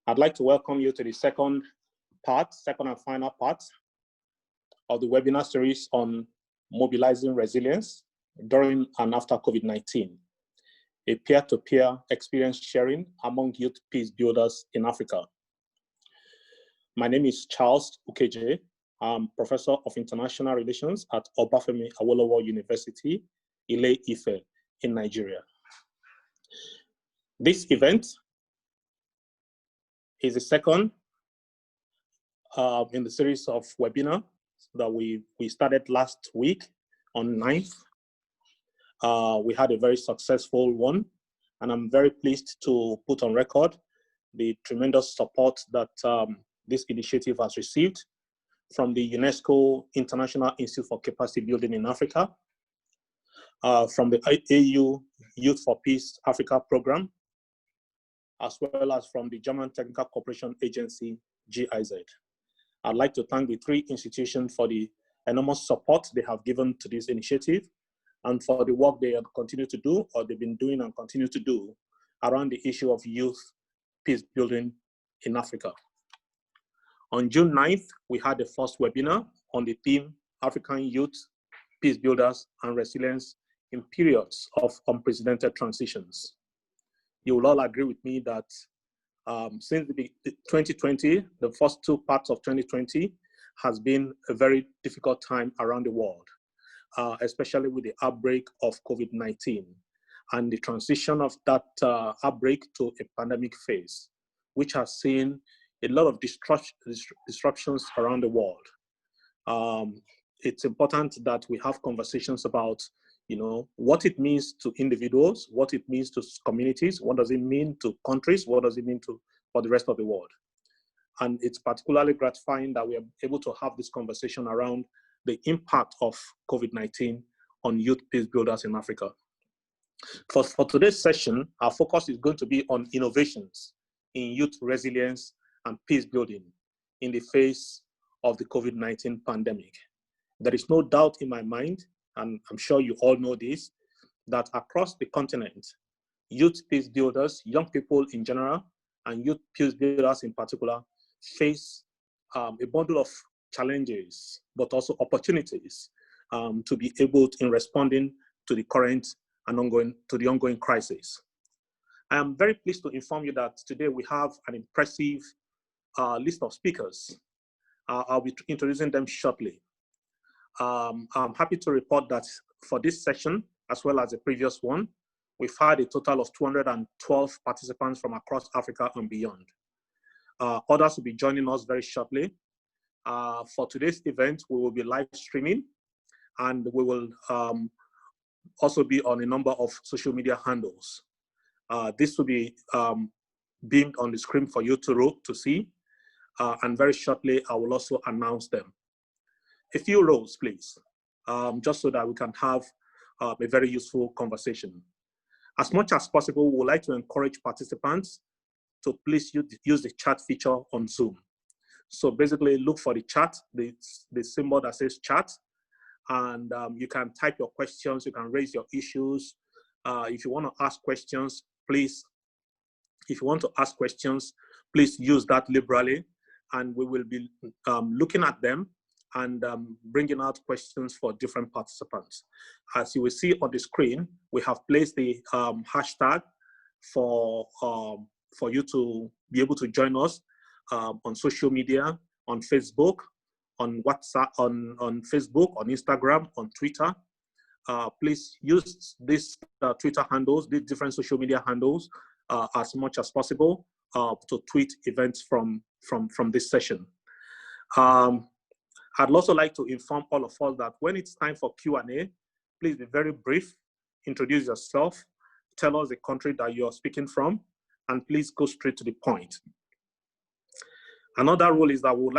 I'd like to welcome you to the second and final part of the webinar series on mobilizing resilience during and after COVID-19, a peer-to-peer experience sharing among youth peace builders in Africa. My name is Charles Ukeje. I'm Professor of International Relations at Obafemi Awolowo University, Ile-Ife in Nigeria. This event is the second in the series of webinars that we started last week on 9th. We had a very successful one, and I'm very pleased to put on record the tremendous support that this initiative has received from the UNESCO International Institute for Capacity Building in Africa, from the AU Youth for Peace Africa program, as well as from the German Technical Cooperation Agency, GIZ. I'd like to thank the three institutions for the enormous support they have given to this initiative and for the work they have continued to do, or they've been doing and continue to do, around the issue of youth peace building in Africa. On June 9th, we had the first webinar on the theme, African Youth Peace Builders and Resilience in Periods of Unprecedented Transitions. You will all agree with me that since the 2020, the first two parts of 2020 has been a very difficult time around the world, especially with the outbreak of COVID-19 and the transition of that outbreak to a pandemic phase, which has seen a lot of disruptions around the world. It's important that we have conversations about what it means to individuals, what it means to communities, what does it mean to countries, what does it mean for the rest of the world. And it's particularly gratifying that we are able to have this conversation around the impact of COVID-19 on youth peace builders in Africa. For today's session, our focus is going to be on innovations in youth resilience and peace building in the face of the COVID-19 pandemic. There is no doubt in my mind, and I'm sure you all know this, that across the continent, youth peace builders, young people in general, and youth peace builders in particular, face a bundle of challenges, but also opportunities to be able to, in responding to the current and ongoing crisis. I am very pleased to inform you that today we have an impressive list of speakers. I'll be introducing them shortly. I'm happy to report that for this session, as well as the previous one, we've had a total of 212 participants from across Africa and beyond. Others will be joining us very shortly. For today's event, we will be live streaming, and we will also be on a number of social media handles. This will be beamed on the screen for you to see, and very shortly, I will also announce them. A few rows, please, just so that we can have a very useful conversation. As much as possible, we would like to encourage participants to please use the chat feature on Zoom. So basically, look for the chat, the symbol that says chat, and you can type your questions, you can raise your issues. If you want to ask questions, please use that liberally, and we will be looking at them and bringing out questions for different participants. As you will see on the screen, we have placed the hashtag for you to be able to join us on social media, on Facebook, on WhatsApp, on Facebook, on Instagram, on Twitter. Please use these Twitter handles, these different social media handles, as much as possible to tweet events from this session. I'd also like to inform all of us that when it's time for Q&A, please be very brief, introduce yourself, tell us the country that you're speaking from, and please go straight to the point. Another rule is that we would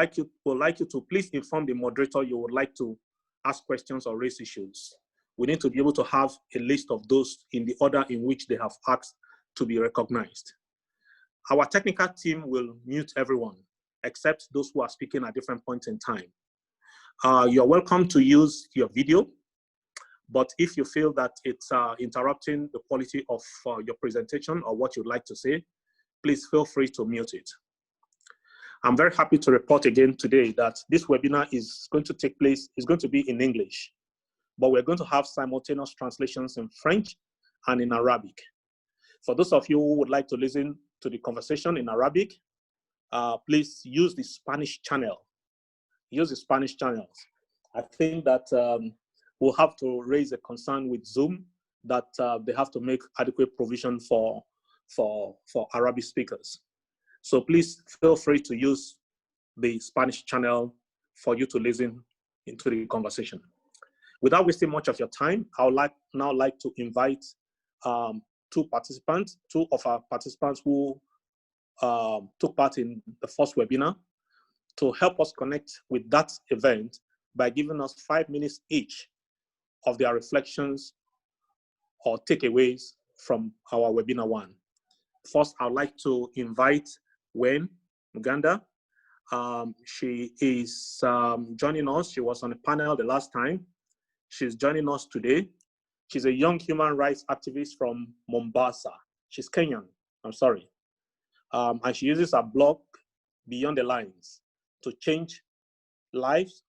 like you to please inform the moderator you would like to ask questions or raise issues. We need to be able to have a list of those in the order in which they have asked to be recognized. Our technical team will mute everyone, except those who are speaking at different points in time. You're welcome to use your video, but if you feel that it's interrupting the quality of your presentation or what you'd like to say, please feel free to mute it. I'm very happy to report again today that this webinar is going to take place, is going to be in English, but we're going to have simultaneous translations in French and in Arabic. For those of you who would like to listen to the conversation in Arabic, please use the Spanish channel. Use the Spanish channels. I think that we'll have to raise a concern with Zoom that they have to make adequate provision for Arabic speakers. So please feel free to use the Spanish channel for you to listen into the conversation. Without wasting much of your time, I would now like to invite two of our participants who took part in the first webinar to help us connect with that event by giving us 5 minutes each of their reflections or takeaways from our webinar one. First, I'd like to invite Wen Muganda. She is joining us. She was on a panel the last time. She's joining us today. She's a young human rights activist from Mombasa. She's Kenyan, I'm sorry. And she uses her blog, Beyond the Lines, to change lives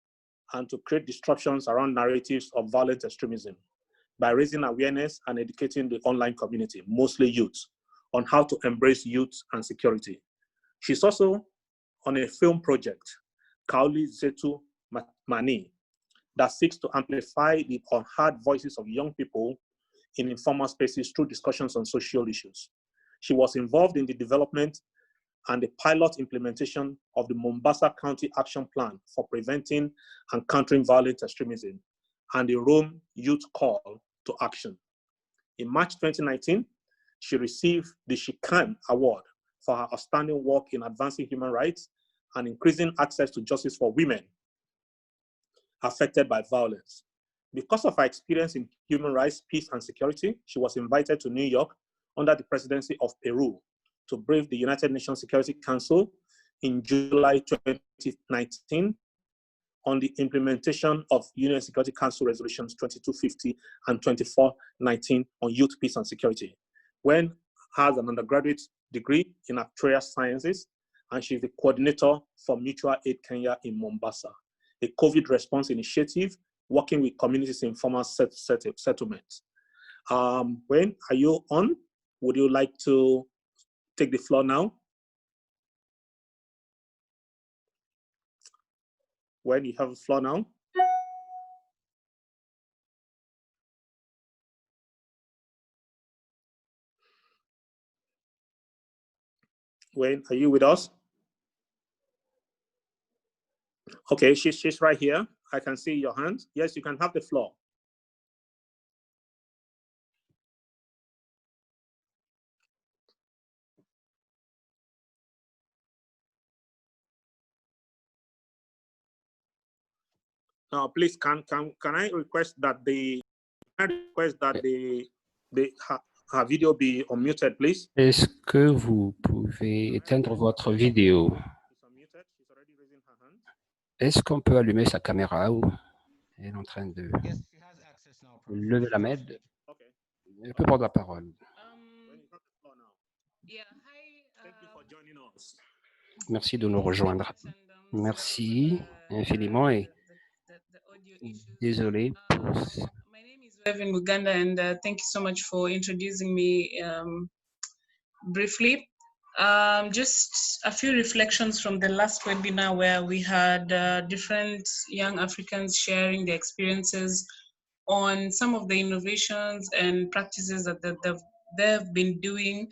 and to create disruptions around narratives of violent extremism by raising awareness and educating the online community, mostly youth, on how to embrace youth and security. She's also on a film project, Kauli Zetu Mani, that seeks to amplify the unheard voices of young people in informal spaces through discussions on social issues. She was involved in the development and the pilot implementation of the Mombasa County Action Plan for Preventing and Countering Violent Extremism and the Rome Youth Call to Action. In March 2019, she received the Shikan Award for her outstanding work in advancing human rights and increasing access to justice for women affected by violence. Because of her experience in human rights, peace, and security, she was invited to New York under the presidency of Peru to brief the United Nations Security Council in July 2019 on the implementation of UN Security Council Resolutions 2250 and 2419 on youth, peace, and security. Wen has an undergraduate degree in actuarial sciences, and she's the coordinator for Mutual Aid Kenya in Mombasa, a COVID response initiative working with communities in formal settlements. Wen, are you on? Would you like to take the floor now? Wen, you have the floor now. Wen, are you with us? Okay, she's right here. I can see your hand. Yes, you can have the floor. Now, please, can I request that her video be unmuted, please? Est-ce que vous pouvez éteindre votre vidéo? Est-ce qu'on peut allumer sa caméra ou elle est en train de lever la main? Elle peut prendre la parole. Merci de nous rejoindre. Merci infiniment et désolé pour... My name is Wen Muganda, and thank you so much for introducing me briefly. Just a few reflections from the last webinar where we had different young Africans sharing their experiences on some of the innovations and practices that they've been doing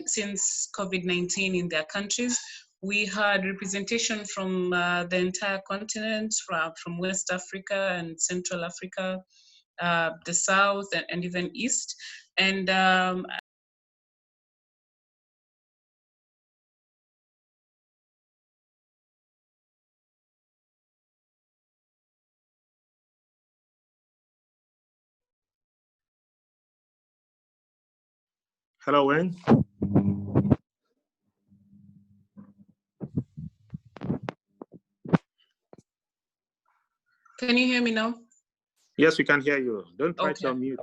since COVID-19 in their countries. We had representation from the entire continent, from West Africa and Central Africa, the South, and even East. And Hello, Wen. Can you hear me now? Yes, we can hear you. Don't try to unmute.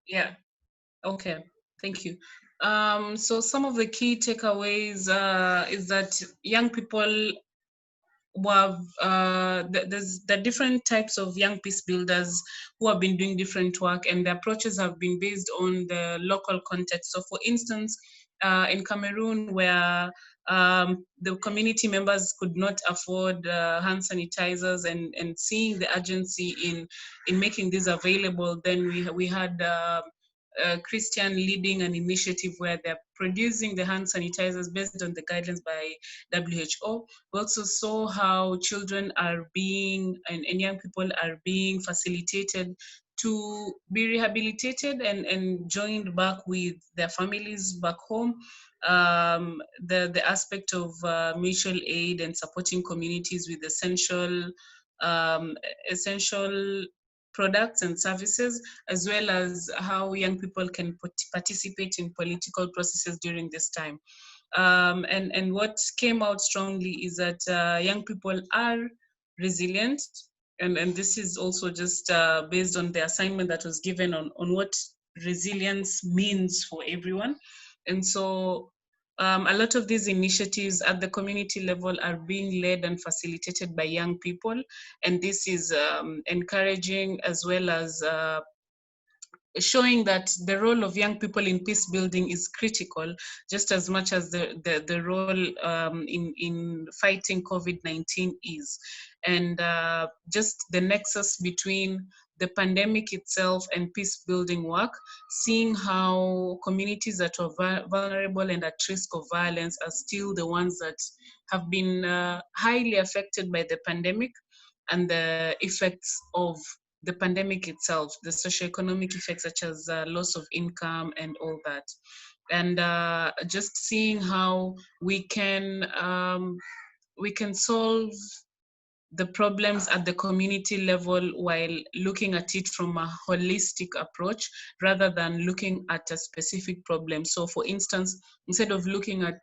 Yeah. Okay. Thank you. So some of the key takeaways is that young people there's the different types of young peace builders who have been doing different work, and the approaches have been based on the local context. So for instance, in Cameroon, where the community members could not afford hand sanitizers, and seeing the urgency in making this available, then we had Christian leading an initiative where they're producing the hand sanitizers based on the guidelines by WHO. We also saw how children are being, and young people are being facilitated to be rehabilitated and joined back with their families back home. The aspect of mutual aid and supporting communities with essential products and services, as well as how young people can participate in political processes during this time. And what came out strongly is that young people are resilient, and this is also just based on the assignment that was given on what resilience means for everyone. And so a lot of these initiatives at the community level are being led and facilitated by young people, and this is encouraging, as well as showing that the role of young people in peace building is critical, just as much as the role in fighting COVID-19 is. And just the nexus between the pandemic itself and peace building work, seeing how communities that are vulnerable and at risk of violence are still the ones that have been highly affected by the pandemic and the effects of the pandemic itself, the socioeconomic effects such as loss of income and all that. And just seeing how we can solve the problems at the community level while looking at it from a holistic approach rather than looking at a specific problem. So for instance, instead of looking at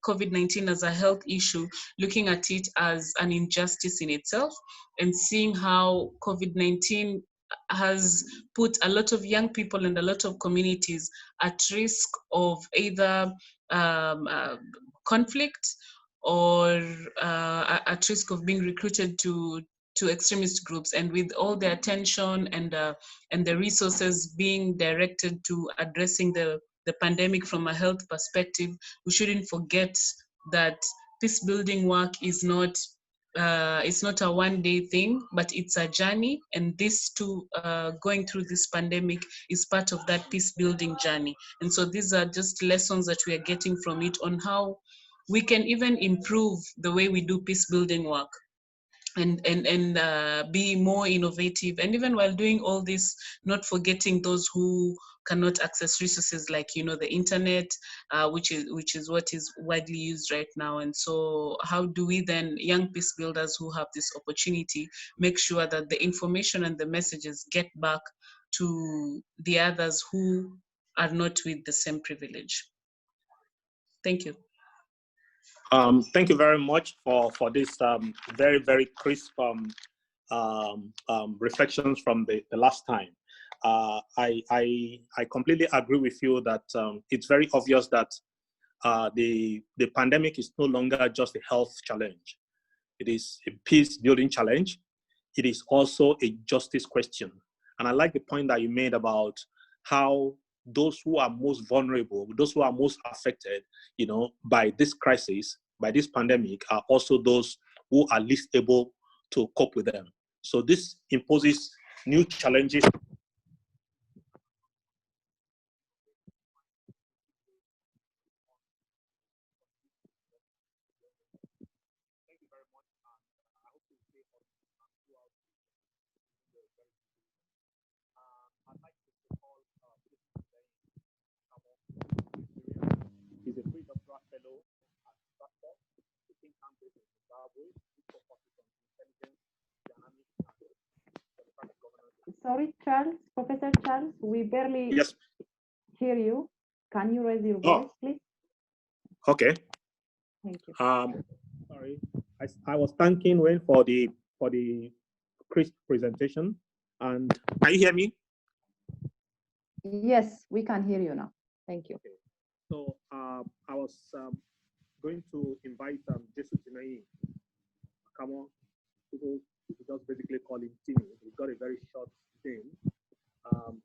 COVID-19 as a health issue, looking at it as an injustice in itself, and seeing how COVID-19 has put a lot of young people and a lot of communities at risk of either conflict or at risk of being recruited to extremist groups, and with all the attention and the resources being directed to addressing the pandemic from a health perspective, we shouldn't forget that peace building work is not it's not a one-day thing, but it's a journey, and this too, going through this pandemic is part of that peace building journey. And so these are just lessons that we are getting from it on how we can even improve the way we do peace building work and be more innovative. And even while doing all this, not forgetting those who cannot access resources like, the internet, which is what is widely used right now. And so how do we then, young peace builders who have this opportunity, make sure that the information and the messages get back to the others who are not with the same privilege? Thank you. Thank you very much for this very, very crisp reflections from the last time. I completely agree with you that it's very obvious that the pandemic is no longer just a health challenge. It is a peace building challenge. It is also a justice question. And I like the point that you made about how those who are most vulnerable, those who are most affected, by this crisis, by this pandemic, are also those who are least able to cope with them. So this imposes new challenges. He's a pre-doctoral fellow at Flatten, the think tank based in Zimbabwe, which focuses on intelligence, dynamics, and democratic governance. Sorry, Charles, Professor Charles, we barely Yes. hear you. Can you raise your voice, please? Okay. Thank you. Sorry, I was thanking Wayne for the crisp presentation, and can you hear me? Yes, we can hear you now. Thank you. Okay. So I was going to invite Jesus Tinai. Come on, people just basically call him Timmy. He's got a very short name.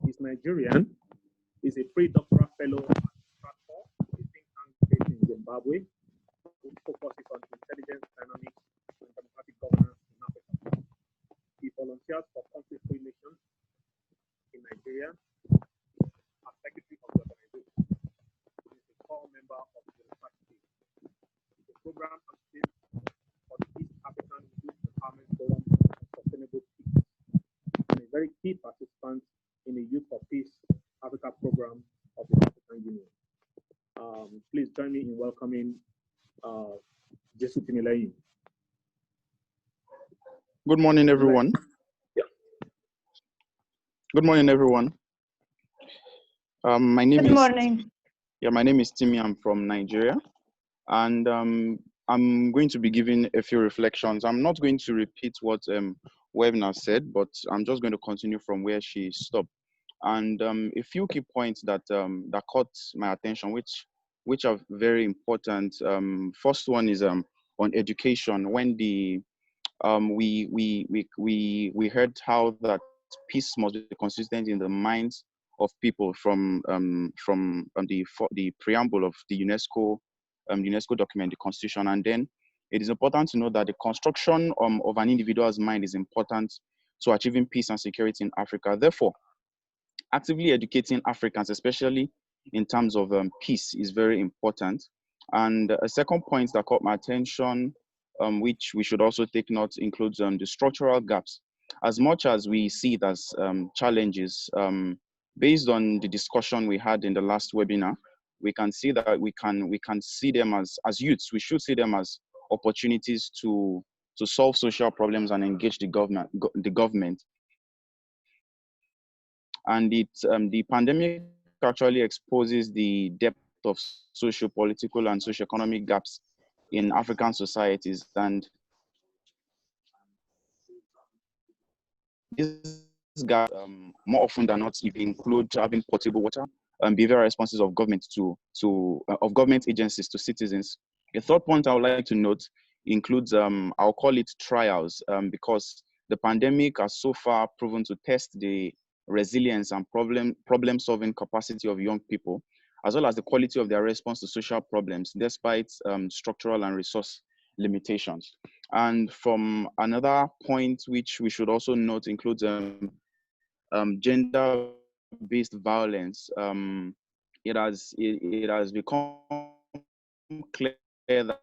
He's Nigerian. He's a pre-doctoral fellow at Stratford, a think tank based in Zimbabwe, which focuses on intelligence, dynamics, and democratic governance in Africa. He volunteers for conflict-free nations in Nigeria as secretary of the organization. He is a core member of the research team. The program associates for the East African Youth Empowerment Forum for Sustainable Peace, and a very key participant in the Youth for Peace Africa program of the African Union. Please join me in welcoming Jesu Tinilayi. Good morning, everyone. Yeah. Good morning, everyone. My name Good is morning. my name is Timmy. I'm from Nigeria, and I'm going to be giving a few reflections. I'm not going to repeat what Webna said, but I'm just going to continue from where she stopped. And a few key points that that caught my attention, which are very important. First one is on education. When the we heard how that peace must be consistent in the minds of people from the preamble of the UNESCO document, the Constitution, and then it is important to know that the construction of an individual's mind is important to achieving peace and security in Africa. Therefore, actively educating Africans, especially in terms of peace, is very important. And a second point that caught my attention, which we should also take note, includes the structural gaps. As much as we see it as challenges, based on the discussion we had in the last webinar, we can see that we can see them as youths. We should see them as opportunities to solve social problems and engage the government. And the pandemic actually exposes the depth of socio-political and socio-economic gaps in African societies. And these gaps, more often than not, even include having potable water and behavioral responses of government of government agencies to citizens. A third point I would like to note includes I'll call it trials, because the pandemic has so far proven to test the resilience and problem-solving capacity of young people, as well as the quality of their response to social problems, despite structural and resource limitations. And from another point, which we should also note, includes gender-based violence. It has become clear that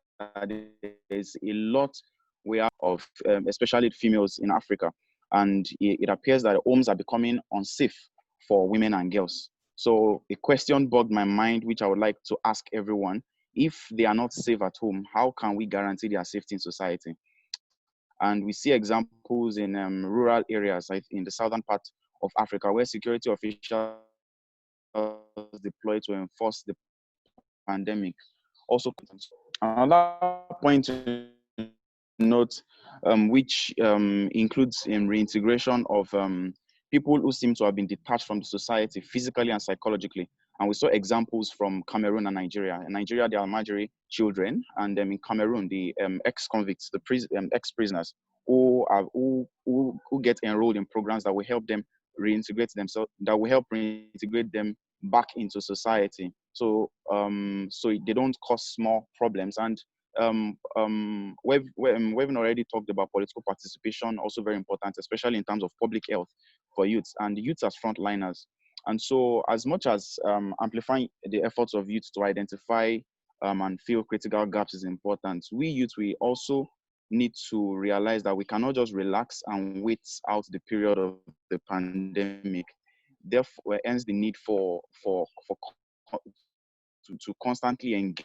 there's a lot we are of, especially females in Africa. And it appears that homes are becoming unsafe for women and girls. So a question bugged my mind, which I would like to ask everyone: if they are not safe at home, how can we guarantee their safety in society? And we see examples in rural areas, like in the southern part of Africa, where security officials deployed to enforce the pandemic. Also, another point to note, which includes reintegration of people who seem to have been detached from the society physically and psychologically. And we saw examples from Cameroon and Nigeria. In Nigeria, the Almajiri children, and in Cameroon, the ex-convicts, the ex-prisoners who get enrolled in programs that will help them reintegrate themselves, that will help reintegrate them back into society. So so they don't cause small problems. And we've already talked about political participation, also very important, especially in terms of public health for youths and youths as frontliners. And so, as much as amplifying the efforts of youth to identify and fill critical gaps is important, we youth, we also need to realize that we cannot just relax and wait out the period of the pandemic. Therefore, hence the need to constantly engage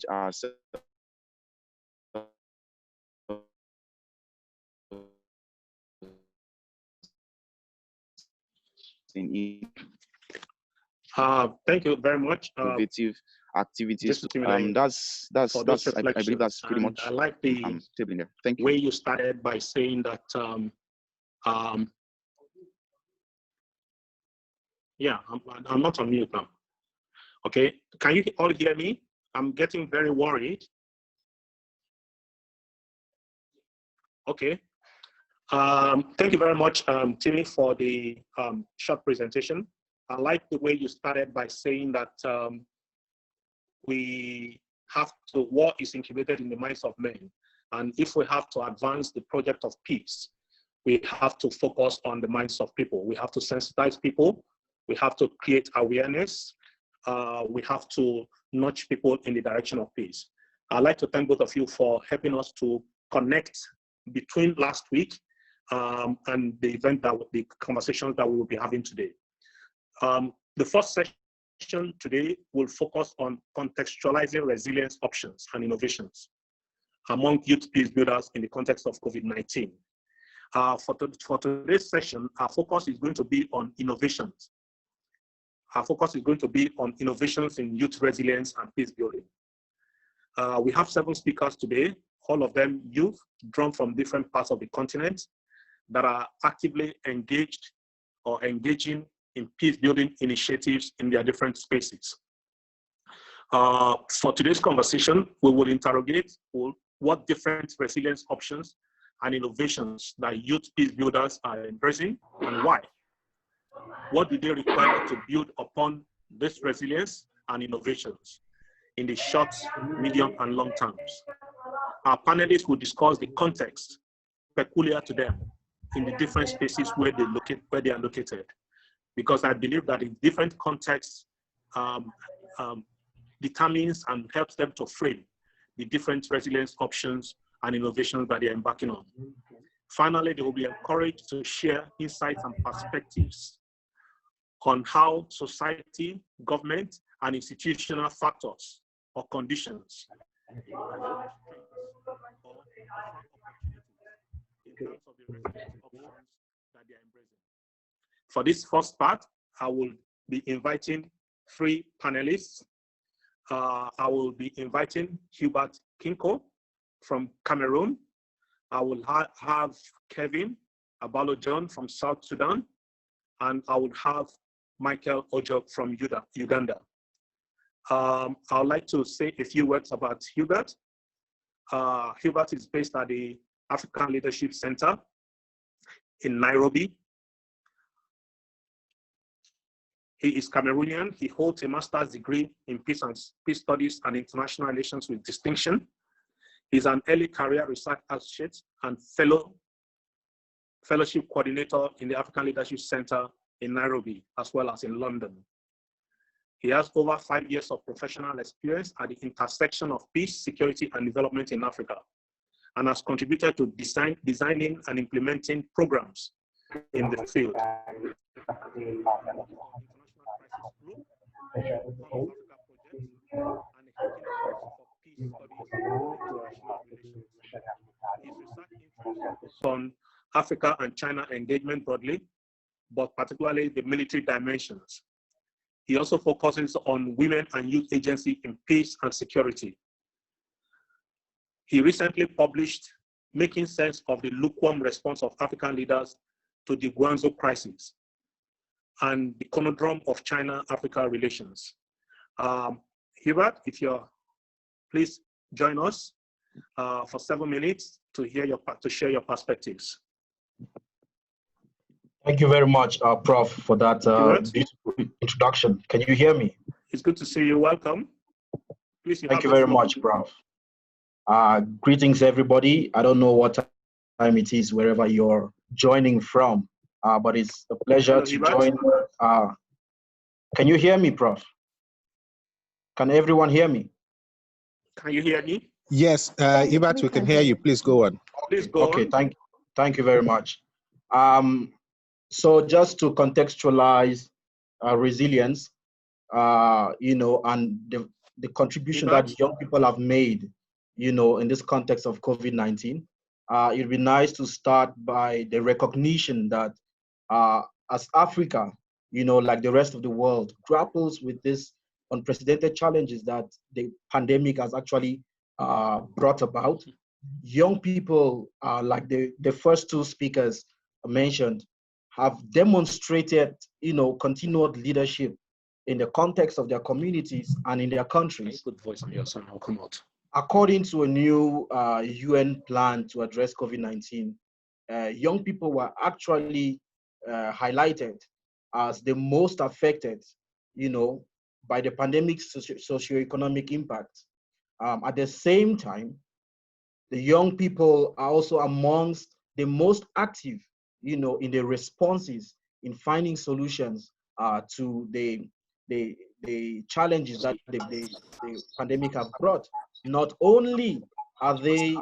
ourselves in Thank you very much. innovative activities. I believe that's pretty much. I like the there. Thank you. way you started by saying that Yeah, I'm not on mute now. Okay, can you all hear me? I'm getting very worried. Okay. Thank you very much, Timmy, for the short presentation. I like the way you started by saying that war is incubated in the minds of men. And if we have to advance the project of peace, we have to focus on the minds of people. We have to sensitize people. We have to create awareness. We have to nudge people in the direction of peace. I'd like to thank both of you for helping us to connect between last week and the event the conversations that we will be having today. The first session today will focus on contextualizing resilience options and innovations among youth peace builders in the context of COVID-19. For today's session, our focus is going to be on innovations. Our focus is going to be on innovations in youth resilience and peace building. We have 7 speakers today, all of them youth, drawn from different parts of the continent that are actively engaged or engaging in peace building initiatives in their different spaces. For today's conversation, we will interrogate what different resilience options and innovations that youth peace builders are embracing and why. What do they require to build upon this resilience and innovations in the short, medium, and long terms? Our panelists will discuss the context peculiar to them in the different spaces where they are located, because I believe that in different contexts determines and helps them to frame the different resilience options and innovations that they're embarking on. Finally, they will be encouraged to share insights and perspectives on how society, government, and institutional factors or conditions For this first part, I will be inviting 3 panelists. I will be inviting Hubert Kinko from Cameroon. I will have Kevin Abalo-John from South Sudan, and I will have Michael Ojo from Uganda. I would like to say a few words about Hubert. Hubert is based at the African Leadership Center in Nairobi. He is Cameroonian. He holds a master's degree in peace studies and international relations with distinction. He's an early career research associate and fellowship coordinator in the African Leadership Center in Nairobi, as well as in London. He has over 5 years of professional experience at the intersection of peace, security, and development in Africa, and has contributed to designing and implementing programs in the field. On Africa and China engagement broadly, but particularly the military dimensions. He also focuses on women and youth agency in peace and security. He recently published Making Sense of the Lukewarm Response of African Leaders to the Guangzhou Crisis and the Conundrum of China-Africa Relations. Hubert, if you're, please join us for 7 minutes to share your perspectives. Thank you very much, Prof, for that beautiful introduction. Can you hear me? It's good to see you. Welcome. Please. Thank you very much, Prof. Greetings, everybody. I don't know what time it is, wherever you're joining from, but it's a pleasure to join. Can you hear me, Prof? Can everyone hear me? Can you hear me? Yes, Hubert, we can hear you. Please go on. Please go on. Okay, thank you very much. So just to contextualize resilience, and the contribution that young people have made, in this context of COVID-19, it'd be nice to start by the recognition that as Africa, like the rest of the world, grapples with this unprecedented challenges that the pandemic has actually brought about. Young people, like the first 2 speakers mentioned, have demonstrated, continued leadership in the context of their communities and in their countries. Put voice on your son, I'll come out. According to a new UN plan to address COVID-19, young people were actually highlighted as the most affected, by the pandemic's socioeconomic impact. At the same time, the young people are also amongst the most active, in the responses in finding solutions to the challenges that the pandemic have brought. Not only are they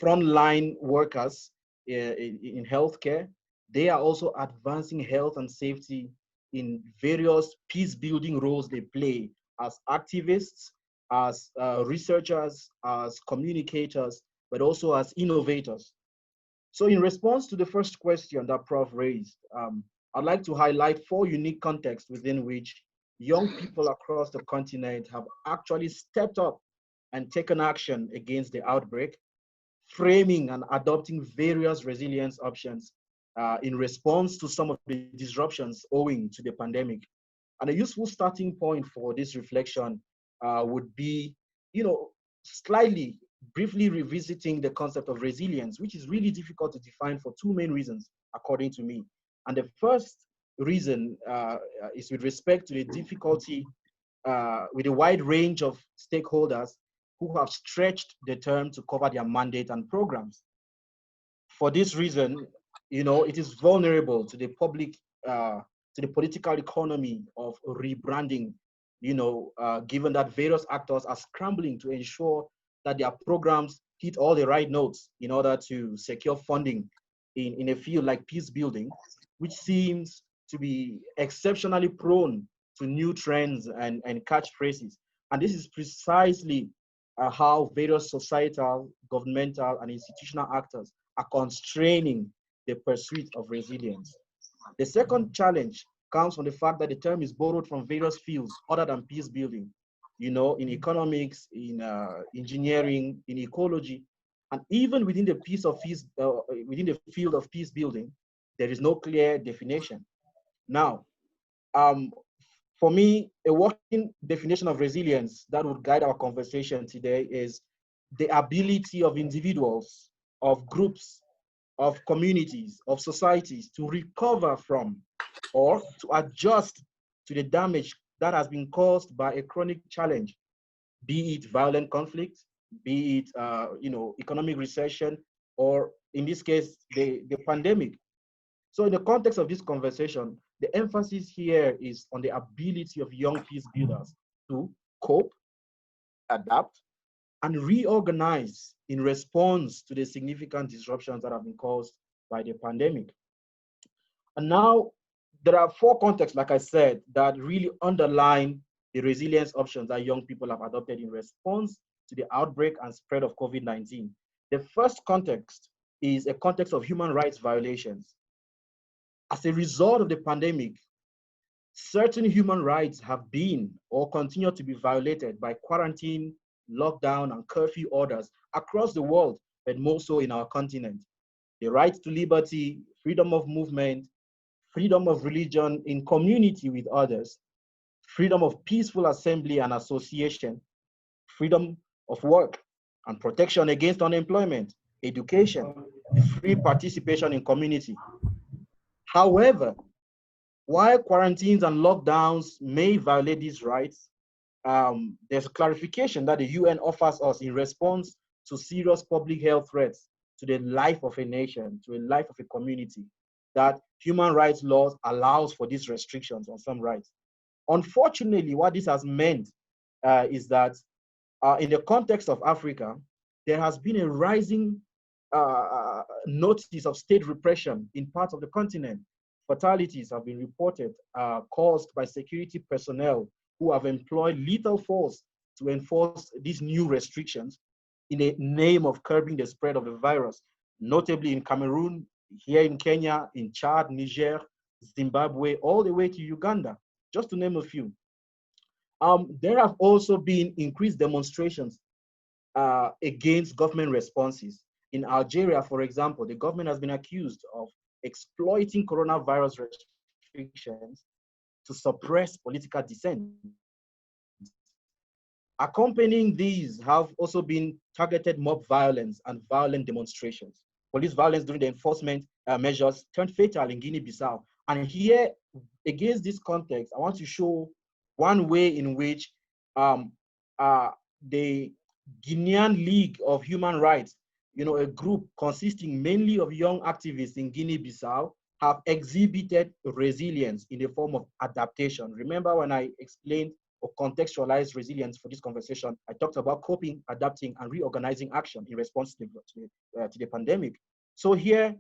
frontline workers in healthcare, they are also advancing health and safety in various peace building roles they play as activists, as researchers, as communicators, but also as innovators. So in response to the first question that Prof raised, I'd like to highlight 4 unique contexts within which young people across the continent have actually stepped up and taken action against the outbreak, framing and adopting various resilience options in response to some of the disruptions owing to the pandemic. And a useful starting point for this reflection would be, slightly, briefly revisiting the concept of resilience, which is really difficult to define for 2 main reasons, according to me. And the first reason is with respect to the difficulty with a wide range of stakeholders who have stretched the term to cover their mandate and programs. For this reason, it is vulnerable to the public, to the political economy of rebranding, given that various actors are scrambling to ensure that their programs hit all the right notes in order to secure funding in a field like peace building, which seems to be exceptionally prone to new trends and catchphrases. And this is precisely how various societal, governmental, and institutional actors are constraining the pursuit of resilience. The second challenge comes from the fact that the term is borrowed from various fields other than peace building, in economics, in engineering, in ecology, and even within the within the field of peace building, there is no clear definition. Now, for me, a working definition of resilience that would guide our conversation today is the ability of individuals, of groups, of communities, of societies to recover from or to adjust to the damage that has been caused by a chronic challenge, be it violent conflict, be it economic recession, or in this case, the pandemic. So in the context of this conversation, the emphasis here is on the ability of young peace builders to cope, adapt, and reorganize in response to the significant disruptions that have been caused by the pandemic. And now, there are 4 contexts, like I said, that really underline the resilience options that young people have adopted in response to the outbreak and spread of COVID-19. The first context is a context of human rights violations. As a result of the pandemic, certain human rights have been or continue to be violated by quarantine, lockdown, and curfew orders across the world, but more so in our continent. The right to liberty, freedom of movement, freedom of religion in community with others, freedom of peaceful assembly and association, freedom of work, and protection against unemployment, education, free participation in community. However, while quarantines and lockdowns may violate these rights, there's a clarification that the UN offers us in response to serious public health threats to the life of a nation, to a life of a community, that human rights laws allows for these restrictions on some rights. Unfortunately, what this has meant is that in the context of Africa, there has been a rising notice of state repression in parts of the continent. Fatalities have been reported caused by security personnel who have employed lethal force to enforce these new restrictions in the name of curbing the spread of the virus, notably in Cameroon, here in Kenya, in Chad, Niger, Zimbabwe, all the way to Uganda, just to name a few. There have also been increased demonstrations against government responses. In Algeria, for example, the government has been accused of exploiting coronavirus restrictions to suppress political dissent. Accompanying these have also been targeted mob violence and violent demonstrations. Police violence during the enforcement measures turned fatal in Guinea-Bissau. And here, against this context, I want to show one way in which the Guinean League of Human Rights, a group consisting mainly of young activists in Guinea-Bissau, have exhibited resilience in the form of adaptation. Remember when I explained or contextualized resilience for this conversation, I talked about coping, adapting, and reorganizing action in response to the pandemic. So here,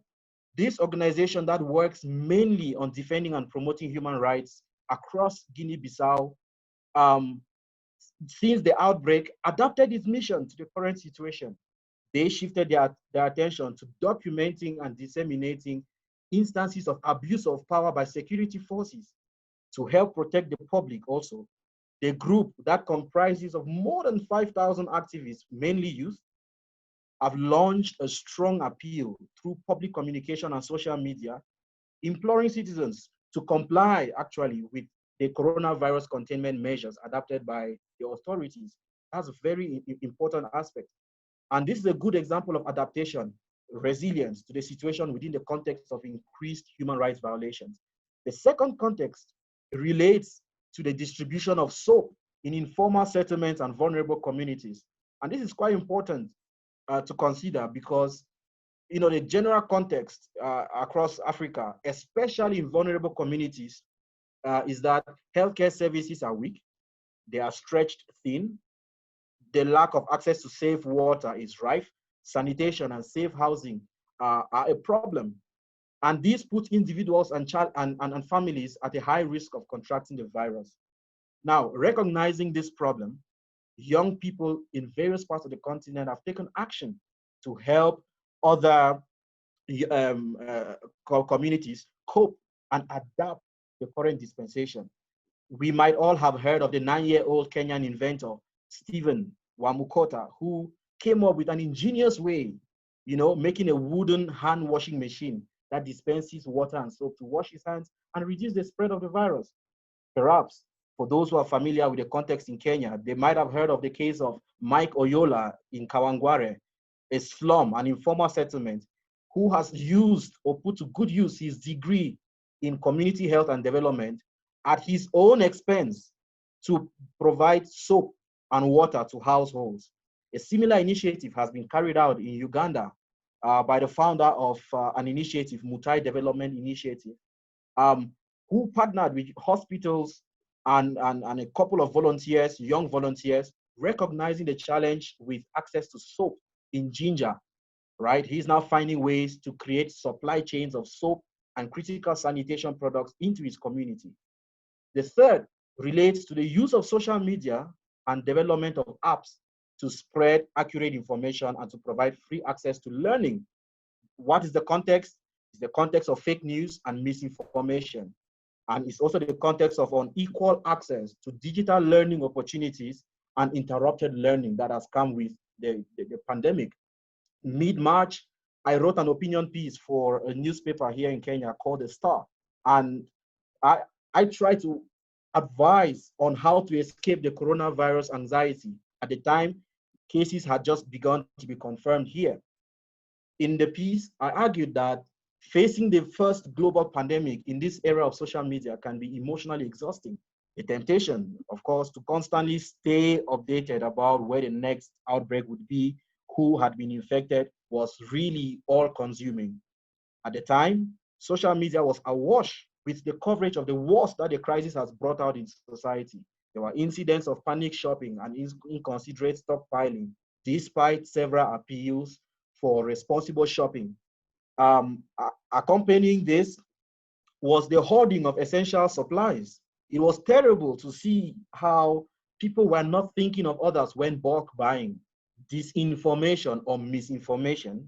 this organization that works mainly on defending and promoting human rights across Guinea-Bissau, since the outbreak, adapted its mission to the current situation. They shifted their attention to documenting and disseminating instances of abuse of power by security forces to help protect the public also. The group that comprises of more than 5,000 activists, mainly youth, have launched a strong appeal through public communication and social media, imploring citizens to comply actually with the coronavirus containment measures adopted by the authorities. That's a very important aspect. And this is a good example of adaptation, resilience to the situation within the context of increased human rights violations. The second context relates to the distribution of soap in informal settlements and vulnerable communities. And this is quite important to consider because the general context across Africa, especially in vulnerable communities, is that healthcare services are weak, they are stretched thin, the lack of access to safe water is rife, sanitation and safe housing are a problem. And this puts individuals and families at a high risk of contracting the virus. Now, recognizing this problem, young people in various parts of the continent have taken action to help other communities cope and adapt the current dispensation. We might all have heard of the 9-year-old Kenyan inventor, Stephen Wamukota, who came up with an ingenious way, making a wooden hand washing machine that dispenses water and soap to wash his hands and reduce the spread of the virus. Perhaps for those who are familiar with the context in Kenya, they might have heard of the case of Mike Oyola in Kawangware, a slum, an informal settlement, who has used or put to good use his degree in community health and development at his own expense to provide soap and water to households. A similar initiative has been carried out in Uganda by the founder of an initiative, Mutai Development Initiative, who partnered with hospitals and a couple of volunteers, young volunteers, recognizing the challenge with access to soap in Jinja, right? He's now finding ways to create supply chains of soap and critical sanitation products into his community. The third relates to the use of social media and development of apps to spread accurate information and to provide free access to learning. What is the context? It's the context of fake news and misinformation. And it's also the context of unequal access to digital learning opportunities and interrupted learning that has come with the pandemic. Mid-March, I wrote an opinion piece for a newspaper here in Kenya called The Star. And I tried to advise on how to escape the coronavirus anxiety. At the time, cases had just begun to be confirmed here. In the piece, I argued that facing the first global pandemic in this era of social media can be emotionally exhausting. The temptation, of course, to constantly stay updated about where the next outbreak would be, who had been infected, was really all-consuming. At the time, social media was awash with the coverage of the worst that the crisis has brought out in society. There were incidents of panic shopping and inconsiderate stockpiling, despite several appeals for responsible shopping. Accompanying this was the hoarding of essential supplies. It was terrible to see how people were not thinking of others when bulk buying. Disinformation or misinformation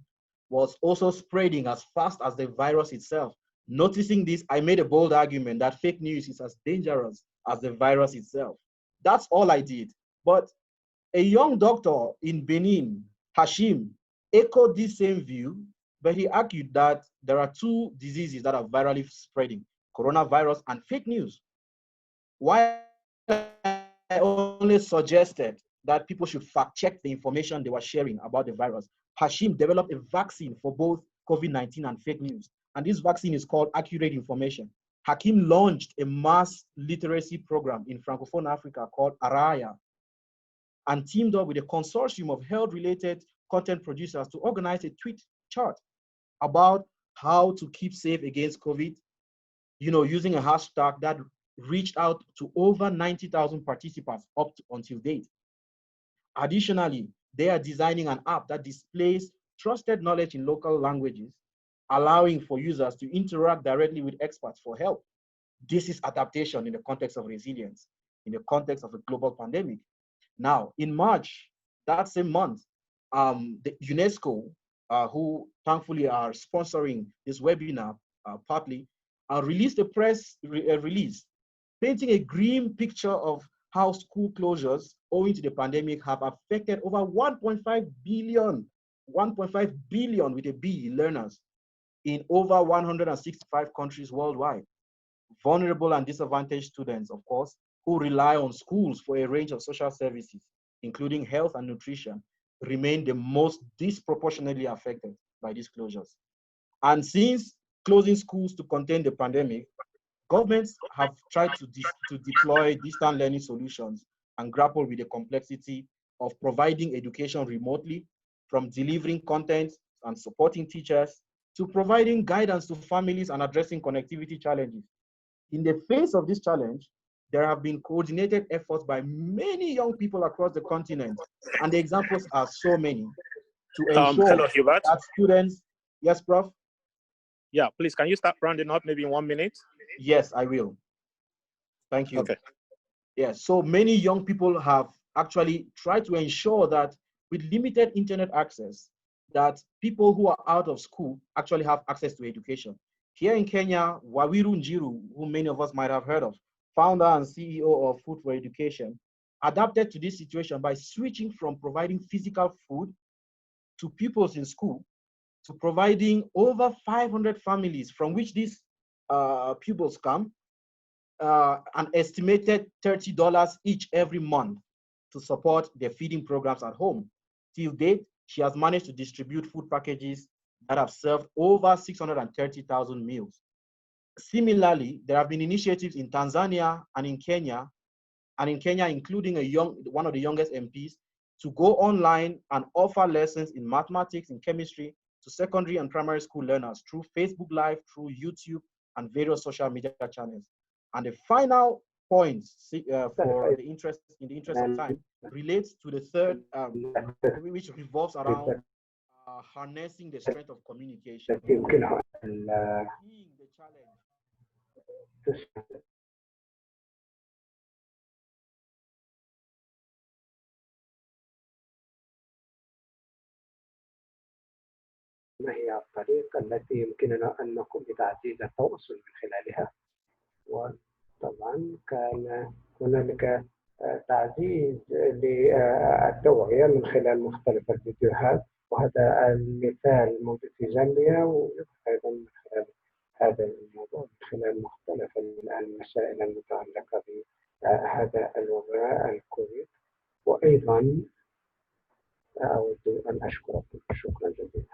was also spreading as fast as the virus itself. Noticing this, I made a bold argument that fake news is as dangerous as the virus itself. That's all I did. But a young doctor in Benin, Hashim, echoed this same view But he argued that there are two diseases that are virally spreading, coronavirus and fake news. While I only suggested that people should fact check the information they were sharing about the virus, Hashim developed a vaccine for both COVID-19 and fake news. And this vaccine is called Accurate Information. Hakim launched a mass literacy program in Francophone Africa called Araya and teamed up with a consortium of health-related content producers to organize a tweet chart about how to keep safe against COVID, using a hashtag that reached out to over 90,000 participants until date. Additionally, they are designing an app that displays trusted knowledge in local languages, allowing for users to interact directly with experts for help. This is adaptation in the context of resilience, in the context of a global pandemic. Now, in March, that same month, the UNESCO, who thankfully are sponsoring this webinar partly, released a press release painting a grim picture of how school closures owing to the pandemic have affected over 1.5 billion with a B learners in over 165 countries worldwide. Vulnerable and disadvantaged students, of course, who rely on schools for a range of social services, including health and nutrition, remain the most disproportionately affected by these closures. And since closing schools to contain the pandemic, governments have tried to deploy distant learning solutions and grapple with the complexity of providing education remotely, from delivering content and supporting teachers to providing guidance to families and addressing connectivity challenges. In the face of this challenge, there have been coordinated efforts by many young people across the continent, and the examples are so many, to ensure hello, Hubert. that students, yes, Prof? Yeah, please, can you start rounding up maybe in 1 minute? Yes, I will. Thank you. Okay. Yes, so many young people have actually tried to ensure that with limited internet access, that people who are out of school actually have access to education. Here in Kenya, Wawiru Njiru, who many of us might have heard of, founder and CEO of Food for Education, adapted to this situation by switching from providing physical food to pupils in school to providing over 500 families from which these pupils come, an estimated $30 each every month to support their feeding programs at home. Till date, she has managed to distribute food packages that have served over 630,000 meals. Similarly, there have been initiatives in Tanzania and in Kenya, including one of the youngest MPs, to go online and offer lessons in mathematics and chemistry to secondary and primary school learners through Facebook Live, through YouTube, and various social media channels. And the final point, for the interest of time, relates to the third, which revolves around harnessing the strength of communication. Seeing the challenge. ما هي الطريقة التي يمكننا أن نقوم بتعزيز التواصل من خلالها؟ وطبعا كان هنالك تعزيز للتوعية من خلال مختلف الفيديوهات، وهذا المثال موجود في زامبيا، وأيضا من خلال هذا الموضوع من خلال مختلف المسائل المتعلقة بهذا الوباء الكوفيد. وأيضا أود أن أشكركم شكرا جزيلا.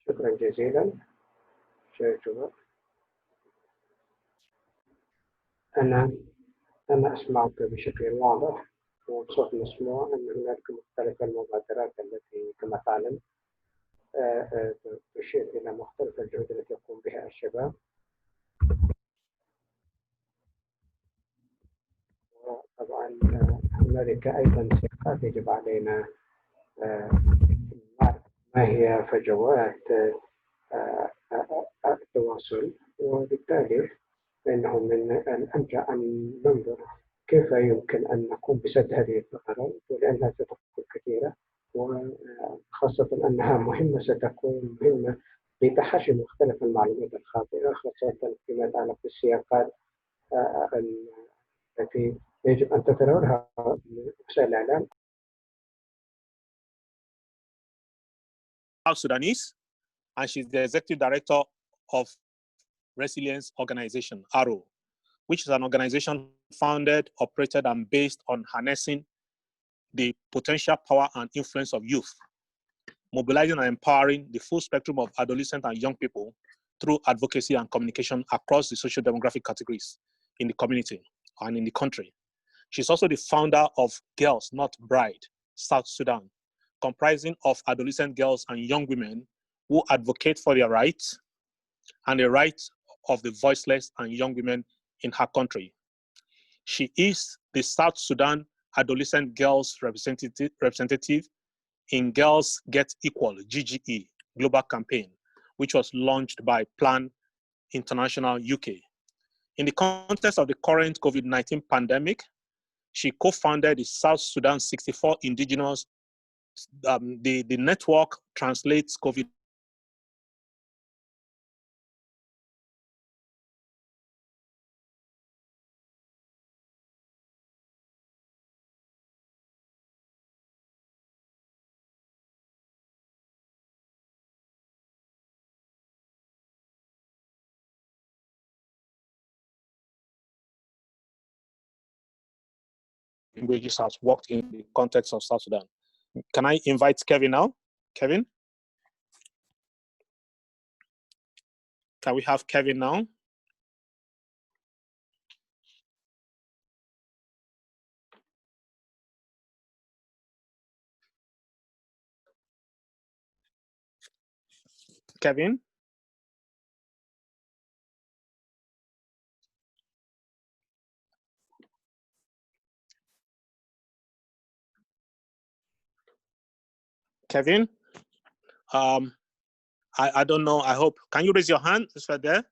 شكرا جزيلا. شكرا. أنا أسمعك بشكل واضح وبصوت مسموع أن هناك مختلف المبادرات التي كما تعلم تشير إلى مختلف الجهود التي يقوم بها الشباب. وطبعا هنالك أيضا سياقات يجب علينا نعرف ما هي فجوات التواصل، وبالتالي فإنه من الأمتع أن ننظر كيف يمكن أن نقوم بسد هذه الثغرات، ولأنها ستكون كثيرة، وخاصة أنها مهمة، ستكون مهمة لتحاشي مختلف المعلومات الخاطئة، خاصة فيما يتعلق بالسياقات التي يجب أن تتناولها وسائل الإعلام. South Sudanese, and she's the executive director of Resilience Organization, ARO, which is an organization founded, operated, and based on harnessing the potential power and influence of youth, mobilizing and empowering the full spectrum of adolescent and young people through advocacy and communication across the social demographic categories in the community and in the country. She's also the founder of Girls Not Bride, South Sudan, comprising of adolescent girls and young women who advocate for their rights and the rights of the voiceless and young women in her country. She is the South Sudan Adolescent Girls representative in Girls Get Equal, GGE, global campaign, which was launched by Plan International UK. In the context of the current COVID-19 pandemic, she co-founded the South Sudan 64 Indigenous, the network translates COVID languages has worked in the context of South Sudan. Can I invite Kevin now? Kevin? Can we have Kevin now? Kevin? Kevin? I don't know. I hope. Can you raise your hand? It's right there.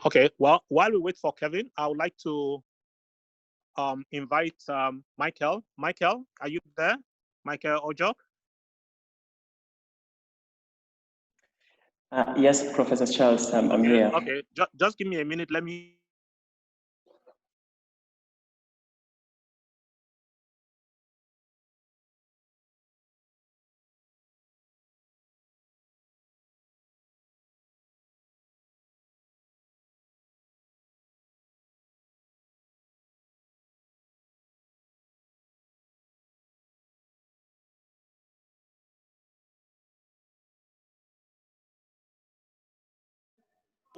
Okay. Well, while we wait for Kevin, I would like to invite Michael. Michael, are you there? Michael Ojok? Yes, Professor Charles, I'm here. Okay. Just give me a minute. Let me.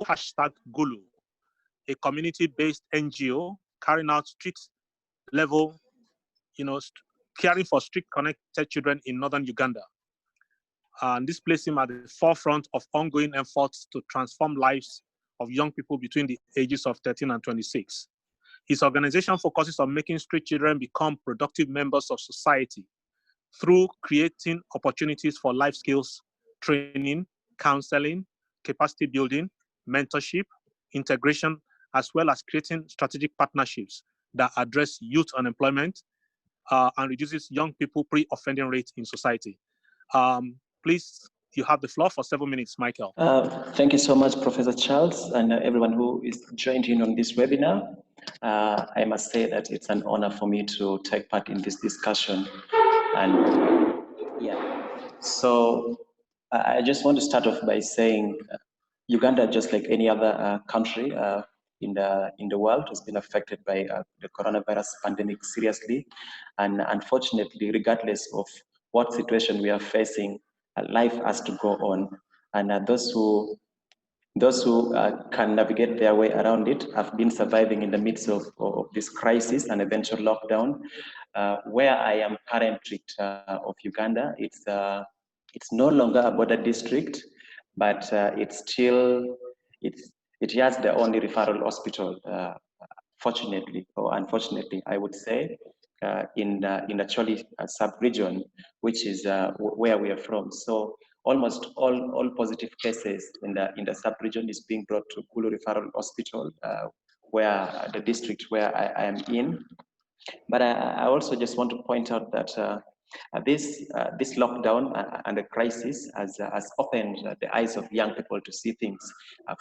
Hashtag Gulu, a community-based NGO carrying out street level, caring for street connected children in northern Uganda. And this places him at the forefront of ongoing efforts to transform lives of young people between the ages of 13 and 26. His organization focuses on making street children become productive members of society through creating opportunities for life skills training, counseling, capacity building, mentorship, integration, as well as creating strategic partnerships that address youth unemployment and reduces young people pre-offending rates in society. Please, you have the floor for 7 minutes, Michael. Thank you so much, Professor Charles, and everyone who is joined in on this webinar. I must say that it's an honor for me to take part in this discussion. And yeah, so I just want to start off by saying Uganda, just like any other country in the world, has been affected by the coronavirus pandemic seriously. And unfortunately, regardless of what situation we are facing, life has to go on. And those who can navigate their way around it have been surviving in the midst of this crisis and eventual lockdown. Where I am currently of Uganda, it's no longer a border district, but it has the only referral hospital, fortunately or unfortunately, I would say, in the Choli sub-region, which is where we are from. So almost all positive cases in the sub-region is being brought to Gulu Referral Hospital, where the district where I am in. But I also just want to point out that This lockdown and the crisis has opened the eyes of young people to see things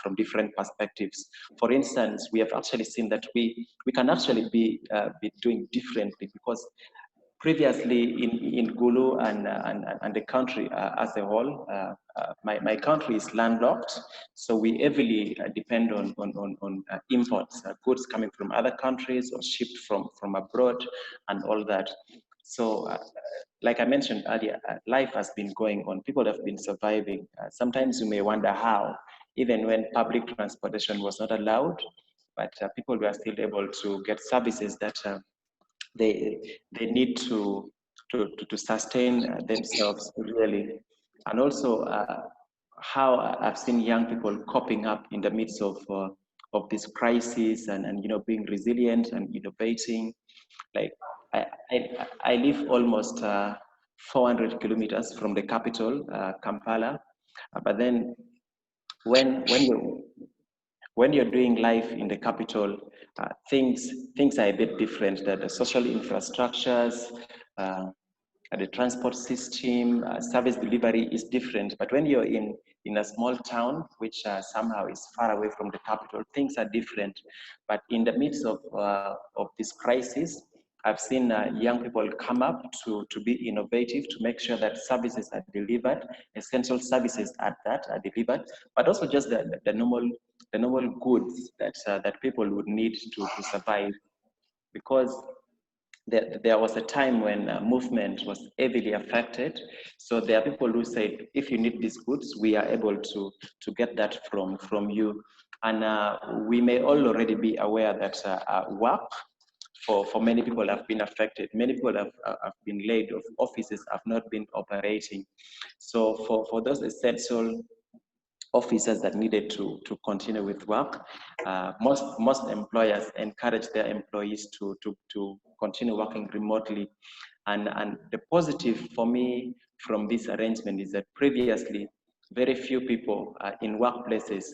from different perspectives. For instance, we have actually seen that we can actually be doing differently, because previously in Gulu and the country as a whole, my country is landlocked, so we heavily depend on imports, goods coming from other countries or shipped from abroad and all that. So like I mentioned earlier, life has been going on. People have been surviving. Sometimes you may wonder how, even when public transportation was not allowed, but people were still able to get services that they need to sustain themselves really. And also how I've seen young people coping up in the midst of this crisis and being resilient and innovating. Like I live almost 400 kilometers from the capital, Kampala, but then when you're doing life in the capital, things are a bit different. The social infrastructures, the transport system, service delivery is different. But when you're in a small town, which somehow is far away from the capital, things are different. But in the midst of this crisis, I've seen young people come up to be innovative, to make sure that services are delivered, essential services at that are delivered, but also just the normal goods that people would need to survive. Because there was a time when movement was heavily affected. So there are people who said, if you need these goods, we are able to get that from you. And we may all already be aware that work for many people have been affected. Many people have been laid off. Offices have not been operating. So for those essential officers that needed to continue with work, most employers encourage their employees to continue working remotely. And the positive for me from this arrangement is that previously very few people in workplaces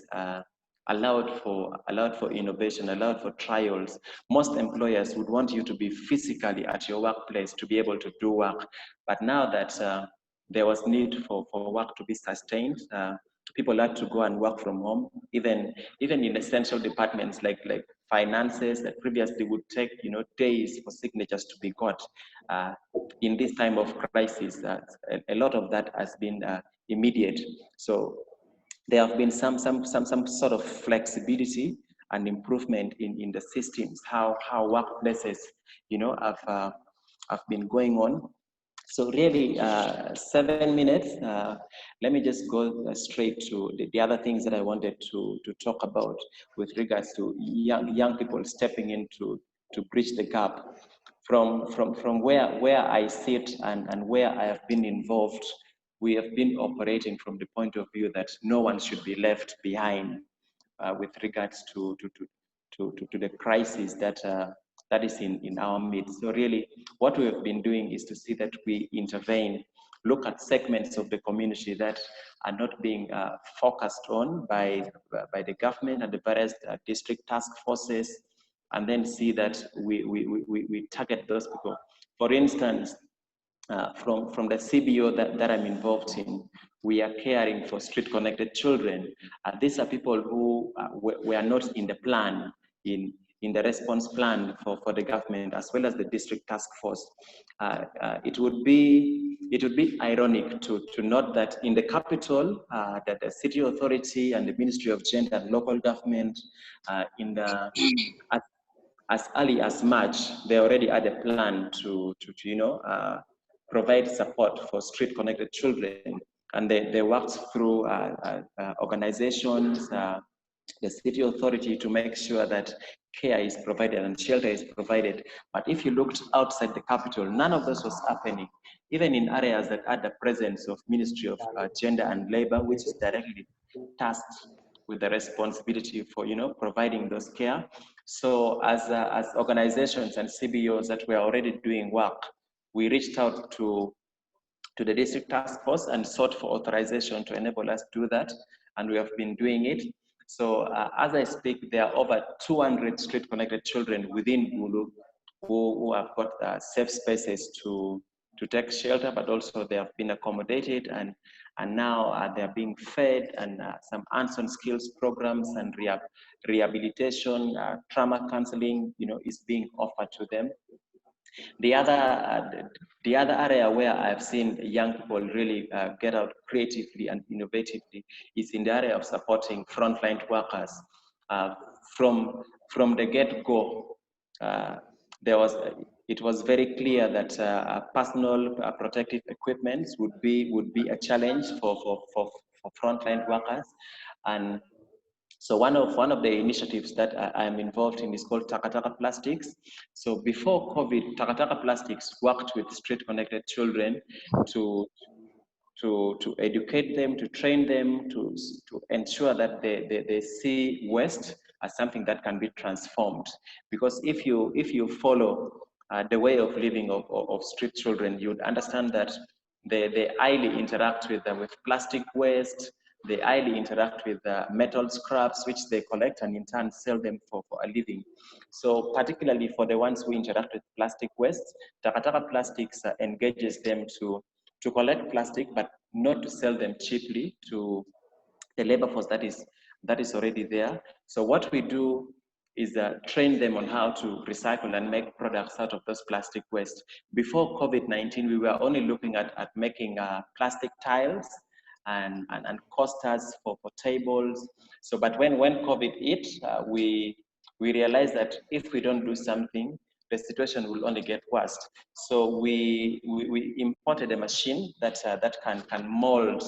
allowed for innovation, allowed for trials. Most employers would want you to be physically at your workplace to be able to do work. But now that there was need for work to be sustained, people had to go and work from home, even in essential departments like finances that previously would take days for signatures to be got. In this time of crisis, a lot of that has been immediate. So there have been some sort of flexibility and improvement in the systems, how workplaces have been going on. So really, 7 minutes, let me just go straight to the other things that I wanted to talk about with regards to young people stepping in to bridge the gap. From where I sit and where I have been involved, we have been operating from the point of view that no one should be left behind with regards to the crisis that is in our midst. So really, what we have been doing is to see that we intervene, look at segments of the community that are not being focused on by the government and the various district task forces, and then see that we target those people. For instance, from the CBO that I'm involved in, we are caring for street-connected children. These are people who were not in the plan, in the response plan for the government, as well as the district task force. It would be ironic to note that in the capital, that the city authority and the Ministry of Gender and Local Government, as early as March, they already had a plan to provide support for street-connected children. And they worked through organizations, the city authority, to make sure that care is provided and shelter is provided. But if you looked outside the capital, none of this was happening. Even in areas that had the presence of Ministry of Gender and Labor, which is directly tasked with the responsibility for providing those care. So as organizations and CBOs that were already doing work, we reached out to the district task force and sought for authorization to enable us to do that, and we have been doing it. So as I speak, there are over 200 street-connected children within Gulu who have got safe spaces to take shelter, but also they have been accommodated, and now they are being fed, and some hands-on skills programs and rehabilitation, trauma counseling, is being offered to them. The other area where I've seen young people really get out creatively and innovatively is in the area of supporting frontline workers. From the get-go, it was very clear that personal protective equipment would be a challenge for frontline workers, and so one of the initiatives that I'm involved in is called Takataka Plastics. So before COVID, Takataka Plastics worked with street connected children to educate them, to train them, to ensure that they see waste as something that can be transformed. Because if you follow the way of living of street children, you'd understand that they highly interact with plastic waste. They highly interact with metal scraps, which they collect and in turn sell them for a living. So particularly for the ones who interact with plastic waste, Takataka Plastics engages them to collect plastic, but not to sell them cheaply to the labor force that is already there. So what we do is train them on how to recycle and make products out of those plastic waste. Before COVID-19, we were only looking at making plastic tiles and coasters for tables. So, but when COVID hit, we realized that if we don't do something, the situation will only get worse. So we imported a machine that can mold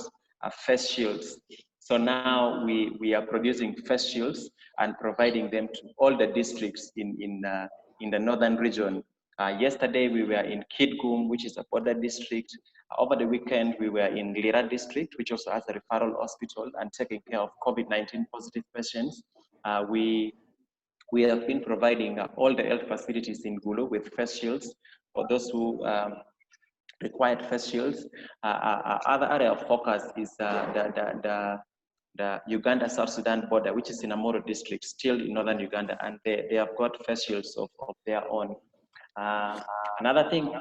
face shields. So now we are producing face shields and providing them to all the districts in the northern region. Yesterday we were in Kitgum, which is a border district. Over the weekend we were in Lira district, which also has a referral hospital and taking care of COVID-19 positive patients. We have been providing all the health facilities in Gulu with face shields for those who required face shields. Other area of focus is the Uganda-South Sudan border, which is in Amoro district, still in northern Uganda, and they have got face shields of their own. Another thing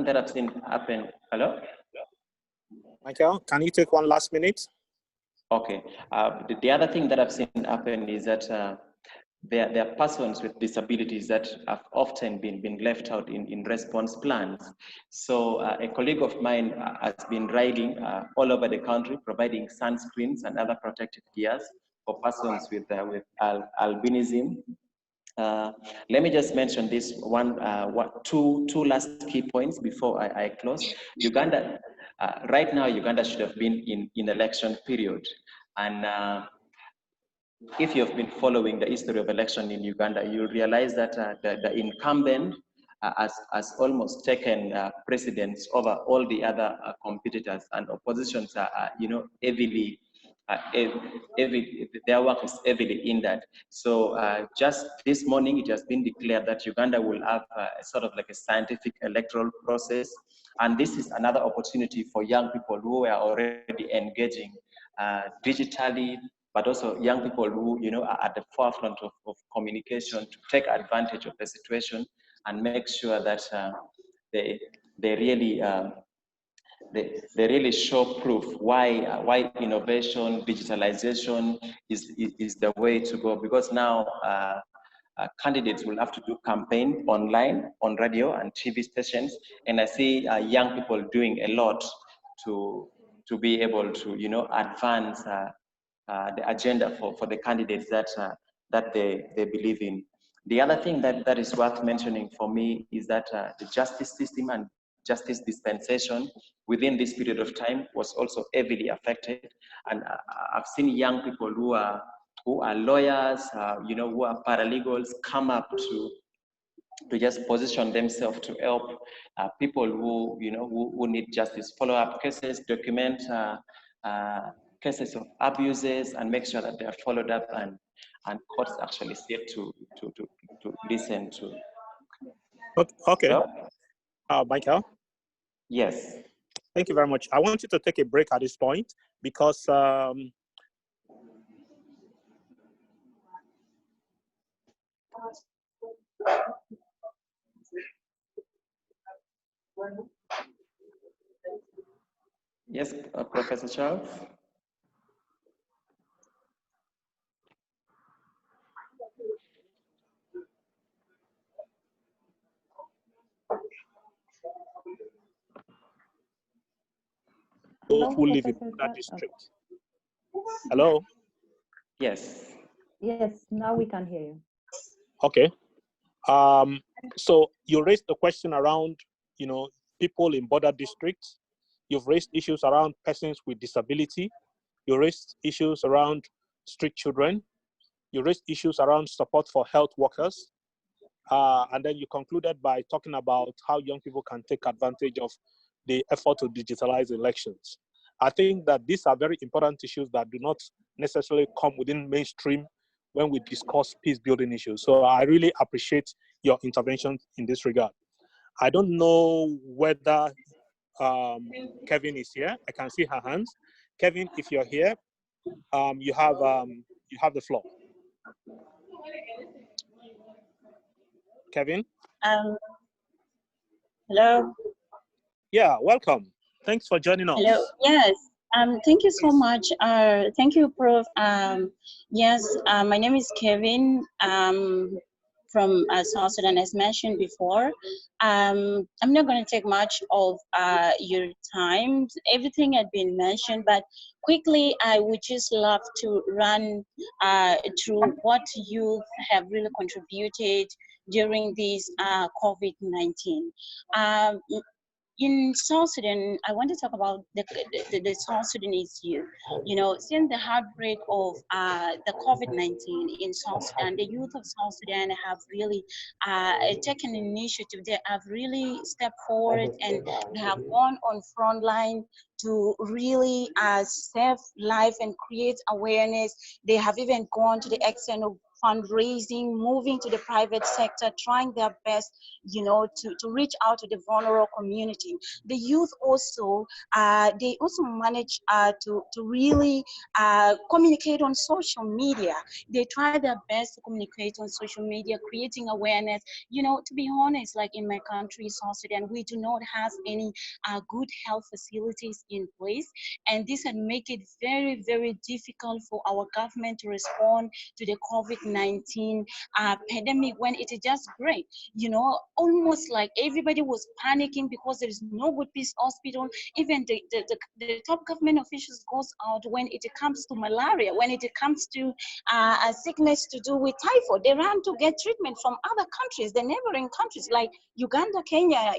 that I've seen happen. Hello? Michael, can you take one last minute? Okay. The other thing that I've seen happen is that there are persons with disabilities that have often been left out in response plans. So a colleague of mine has been riding all over the country, providing sunscreens and other protective gears for persons with albinism. Let me just mention this two last key points before I close. Uganda, right now, Uganda should have been in election period. And if you have been following the history of election in Uganda, you'll realize that the incumbent has almost taken precedence over all the other competitors, and oppositions are, heavily, their work is heavily hindered. So just this morning, it has been declared that Uganda will have sort of like a scientific electoral process. And this is another opportunity for young people who are already engaging digitally, but also young people who are at the forefront of communication to take advantage of the situation and make sure that they really show proof why innovation, digitalization is the way to go. Because now candidates will have to do campaign online, on radio and TV stations, and I see young people doing a lot to be able to advance the agenda for the candidates that they believe in. The other thing that is worth mentioning for me is that the justice system and justice dispensation within this period of time was also heavily affected. And I've seen young people who are lawyers, who are paralegals, come up to just position themselves to help people who need justice, follow up cases, document cases of abuses, and make sure that they are followed up and courts actually sit to listen to. Okay. Michael? Yes. Thank you very much. I want you to take a break at this point because Yes, Professor Charles. Who live in that district. Hello? Yes. Yes, now we can hear you. Okay. So you raised the question around, people in border districts. You've raised issues around persons with disability. You raised issues around street children. You raised issues around support for health workers. And then you concluded by talking about how young people can take advantage of the effort to digitalize elections. I think that these are very important issues that do not necessarily come within mainstream when we discuss peace building issues. So I really appreciate your intervention in this regard. I don't know whether Kevin is here. I can see her hands. Kevin, if you're here, you have the floor. Kevin? Hello. Yeah, welcome. Thanks for joining us. Hello. Yes. Thank you so much. Thank you, Prof. Yes. My name is Kevin. From South Sudan, as mentioned before. I'm not going to take much of your time. Everything had been mentioned, but quickly, I would just love to run through what youth have really contributed during this COVID-19. In South Sudan, I want to talk about the South Sudanese youth. Since the outbreak of the COVID-19 in South Sudan, the youth of South Sudan have really taken initiative. They have really stepped forward and they have gone on Frontline to really save life and create awareness. They have even gone to the extent of fundraising, moving to the private sector, trying their best, to reach out to the vulnerable community. The youth also, they also manage to really communicate on social media. They try their best to communicate on social media, creating awareness. To be honest, like in my country, South Sudan, we do not have any good health facilities in place. And this had made it very, very difficult for our government to respond to the COVID-19 pandemic when it is just great. Almost like everybody was panicking because there is no good peace hospital. Even the top government officials goes out when it comes to malaria, when it comes to a sickness to do with typhoid. They run to get treatment from other countries, the neighboring countries like Uganda, Kenya,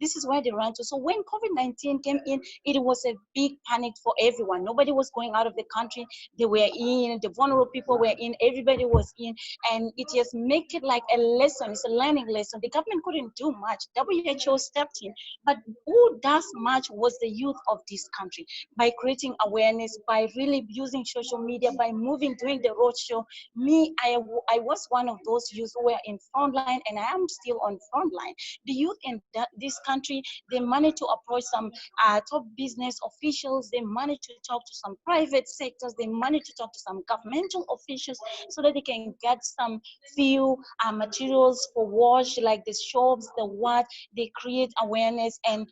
this is where they run to. So when COVID-19 came in, it was a big panic for everyone. Nobody was going out of the country. They were in, the vulnerable people were in, everybody was in, and it just make it like a lesson. It's a learning lesson. The government couldn't do much. WHO stepped in, but who does much was the youth of this country, by creating awareness, by really using social media, by moving, doing the roadshow. I was one of those youth who were in Frontline, and I am still on Frontline. The youth in this country, they managed to approach some top business officials. They managed to talk to some private sectors. They managed to talk to some governmental officials so that they can get some few materials for wash, like the shops, the what. They create awareness, and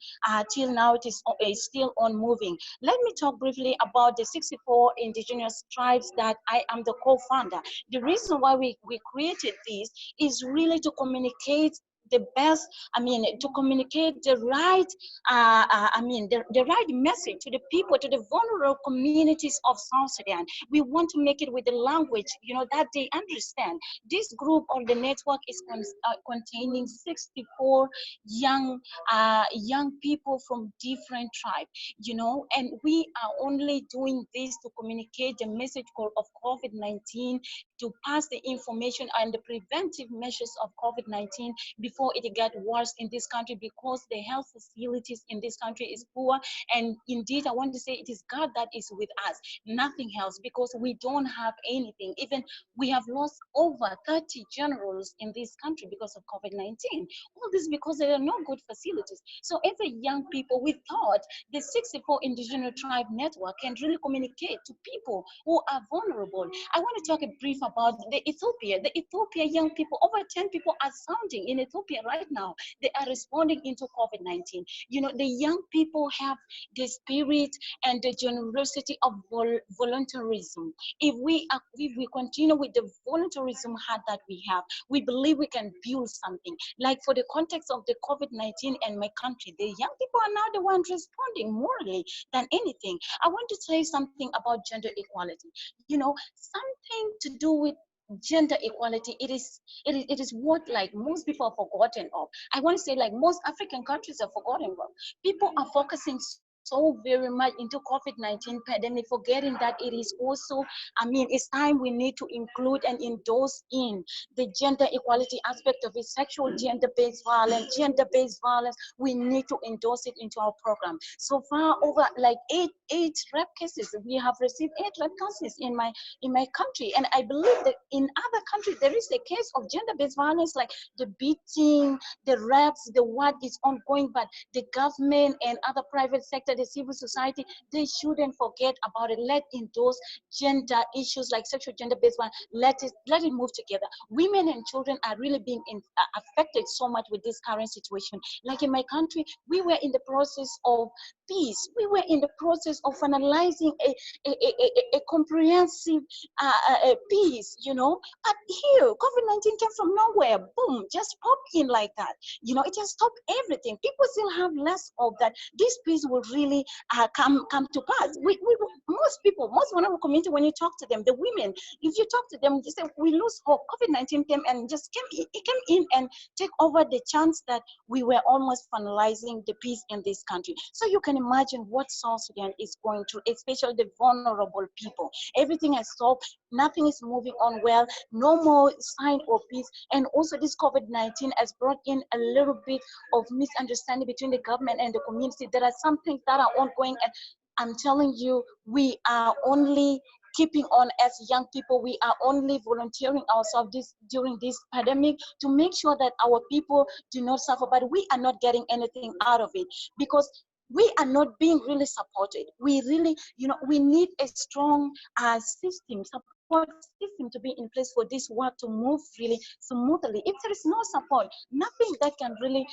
till now it is still on moving. Let me talk briefly about the 64 indigenous tribes that I am the co-founder. The reason why we created this is really to communicate the best, to communicate the right, the right message to the people, to the vulnerable communities of South Sudan. We want to make it with the language, that they understand. This group or the network is containing 64 young people from different tribes, and we are only doing this to communicate the message of COVID-19, to pass the information and the preventive measures of COVID-19 before it got worse in this country, because the health facilities in this country is poor. And indeed, I want to say it is God that is with us, nothing else, because we don't have anything. Even we have lost over 30 generals in this country because of COVID-19. All this because there are no good facilities. So every young people, we thought the 64 indigenous tribe network can really communicate to people who are vulnerable. I want to talk a brief about the Ethiopia young people. Over 10 people are sounding in Ethiopia Ethiopia right now, they are responding into COVID-19. The young people have the spirit and the generosity of voluntarism. If we continue with the voluntarism heart that we have, we believe we can build something. Like for the context of the COVID-19 and my country, the young people are now the ones responding morally than anything. I want to say something about gender equality. Something to do with gender equality, it is what like most people are forgotten of. I want to say like most African countries are forgotten of. People are focusing so very much into COVID-19 pandemic, forgetting that it is also, it's time we need to include and endorse in the gender equality aspect of it, sexual gender-based violence, we need to endorse it into our program. So far, over like eight rape cases, we have received 8 rape cases in my country, and I believe that in other countries there is a case of gender-based violence, like the beating, the rapes, the what is ongoing, but the government and other private sector, the civil society, they shouldn't forget about it. Let endorse gender issues like sexual gender-based violence. Let it move together. Women and children are really being affected so much with this current situation. Like in my country, we were in the process of peace. We were in the process of finalizing a comprehensive peace, But here, COVID-19 came from nowhere. Boom, just popped in like that. It just stopped everything. People still have less of that. This peace will really come to pass. Most vulnerable community, when you talk to them, the women, if you talk to them, they say, we lose hope. COVID-19 came and just came in and take over the chance that we were almost finalizing the peace in this country. So you can imagine what South Sudan is going through, especially the vulnerable people. Everything has stopped. Nothing is moving on well. No more sign of peace. And also this COVID-19 has brought in a little bit of misunderstanding between the government and the community. There are some things that are ongoing, and I'm telling you, we are only keeping on as young people. We are only volunteering ourselves during this pandemic to make sure that our people do not suffer, but we are not getting anything out of it because we are not being really supported. We really, we need a strong support system to be in place for this work to move really smoothly. If there is no support, nothing that can really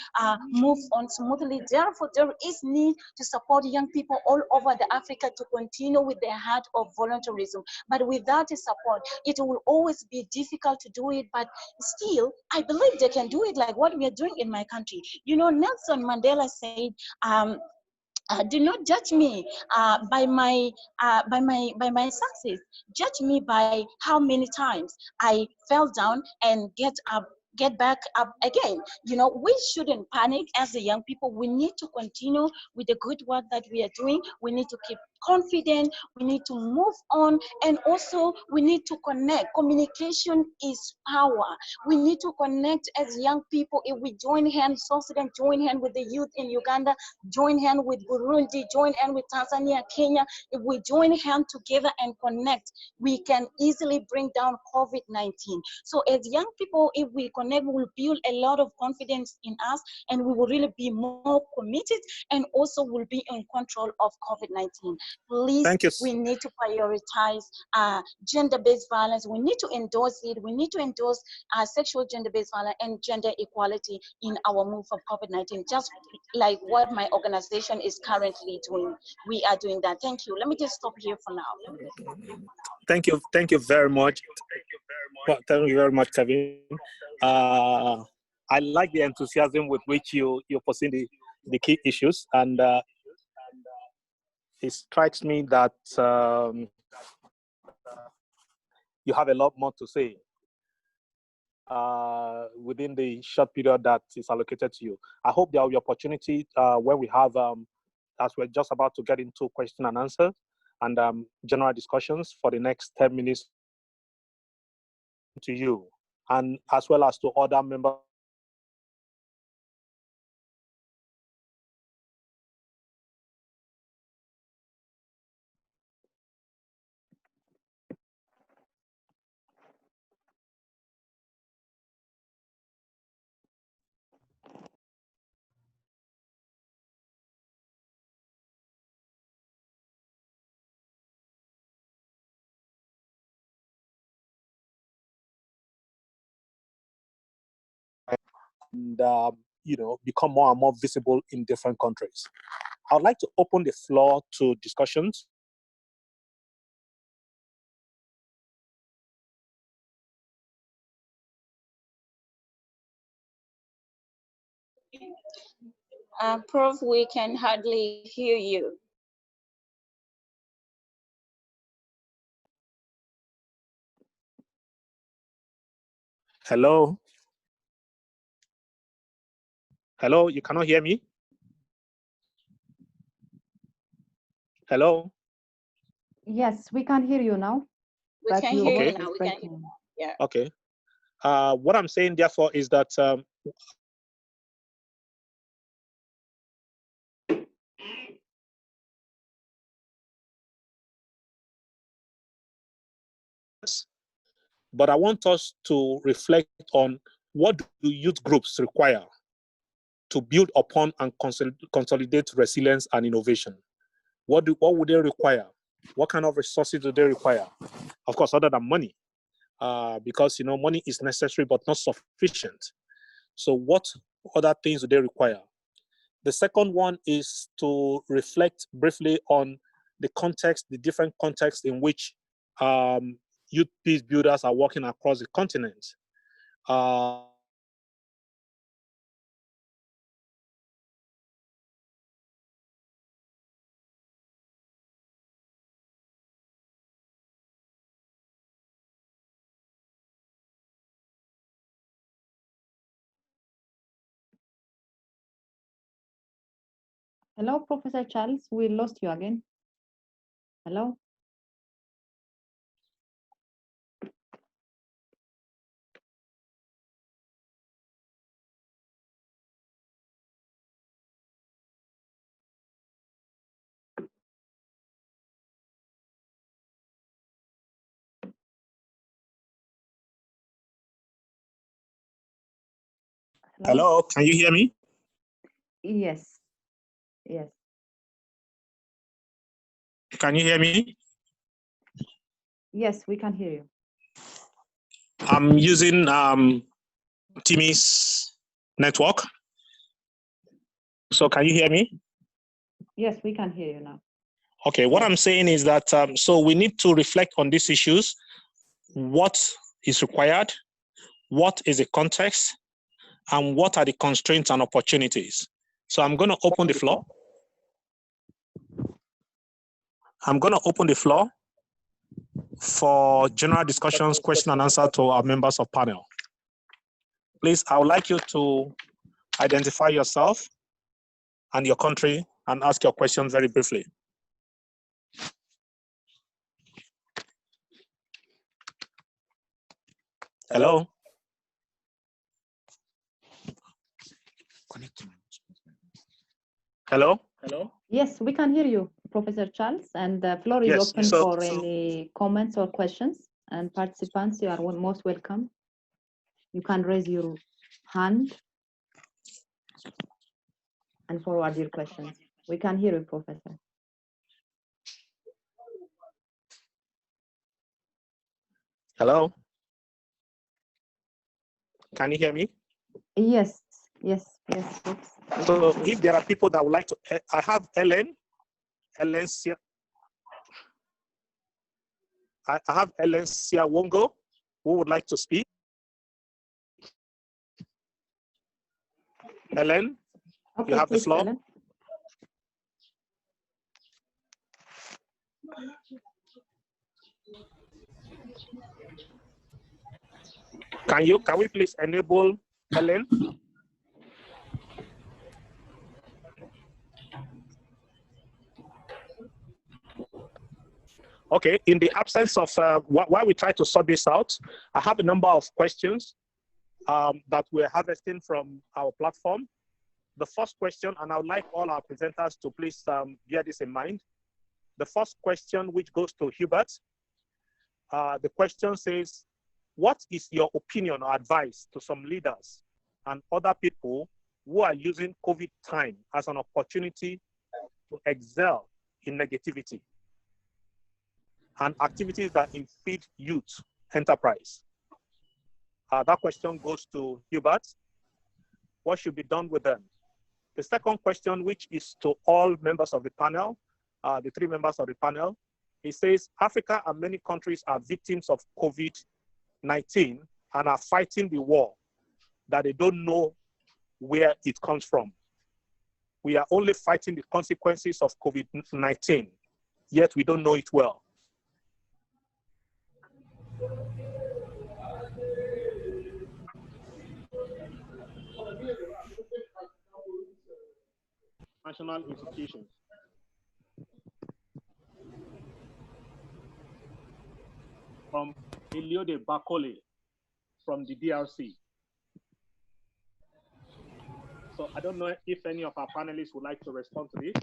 move on smoothly. Therefore, there is need to support young people all over the Africa to continue with their heart of voluntarism. But without the support, it will always be difficult to do it. But still, I believe they can do it like what we are doing in my country. Nelson Mandela said, do not judge me by my success. Judge me by how many times I fell down and get back up again. We shouldn't panic as the young people. We need to continue with the good work that we are doing. We need to keep confident. We need to move on, and also we need to connect. Communication is power. We need to connect as young people. If we join hands, South Sudan, join hands with the youth in Uganda, join hands with Burundi, join hands with Tanzania, Kenya. If we join hands together and connect, we can easily bring down COVID-19. So as young people, if we connect, we will build a lot of confidence in us, and we will really be more committed, and also will be in control of COVID-19. Please, we need to prioritize gender-based violence. We need to endorse it. We need to endorse sexual gender-based violence and gender equality in our move of COVID-19, just like what my organization is currently doing. We are doing that. Thank you. Let me just stop here for now. Thank you very much. Thank you very much, Kevin. I like the enthusiasm with which you're pursuing the key issues, and it strikes me that you have a lot more to say within the short period that is allocated to you. I hope there will be opportunity when we have, as we're just about to get into question and answer and general discussions for the next 10 minutes to you, and as well as to other members. and become more and more visible in different countries. I would like to open the floor to discussions. Prof, we can hardly hear you. Hello? Hello, you cannot hear me? Hello? Yes, we can hear you now. We can hear you now. We can hear you. Yeah. Okay. What I'm saying, therefore, is that but I want us to reflect on what do youth groups require to build upon and consolidate resilience and innovation. What would they require? What kind of resources do they require? Of course, other than money, because money is necessary but not sufficient. So what other things do they require? The second one is to reflect briefly on the context, the different contexts in which youth peace builders are working across the continent. Hello, Professor Charles. We lost you again. Hello? Hello, can you hear me? Yes. Yes. Can you hear me? Yes, we can hear you. I'm using Timmy's network. So can you hear me? Yes, we can hear you now. Okay, what I'm saying is that so we need to reflect on these issues. What is required? What is the context? And what are the constraints and opportunities? So I'm going to open the floor. I'm going to open the floor for general discussions, question and answer to our members of panel. Please, I would like you to identify yourself and your country and ask your question very briefly. Hello? Hello? Hello? Yes, we can hear you, Professor Charles, and the floor is open for any comments or questions. And participants, you are most welcome. You can raise your hand and forward your questions. We can hear you, Professor. Hello? Can you hear me? Yes, yes. So if there are people that would like to, I have Ellen. I have Ellen Siawongo who would like to speak. Ellen, okay, you have the floor. Ellen. Can we please enable Ellen? Okay, in the absence of, while we try to sort this out, I have a number of questions that we're harvesting from our platform. The first question, and I would like all our presenters to please bear this in mind. The first question, which goes to Hubert, the question says, what is your opinion or advice to some leaders and other people who are using COVID time as an opportunity to excel in negativity and activities that impede youth enterprise? That question goes to Hubert. What should be done with them? The second question, which is to all members of the panel, the three members of the panel, it says, Africa and many countries are victims of COVID-19 and are fighting the war that they don't know where it comes from. We are only fighting the consequences of COVID-19, yet we don't know it well. National institutions. From Eliode Bakole from the DRC. So I don't know if any of our panelists would like to respond to this.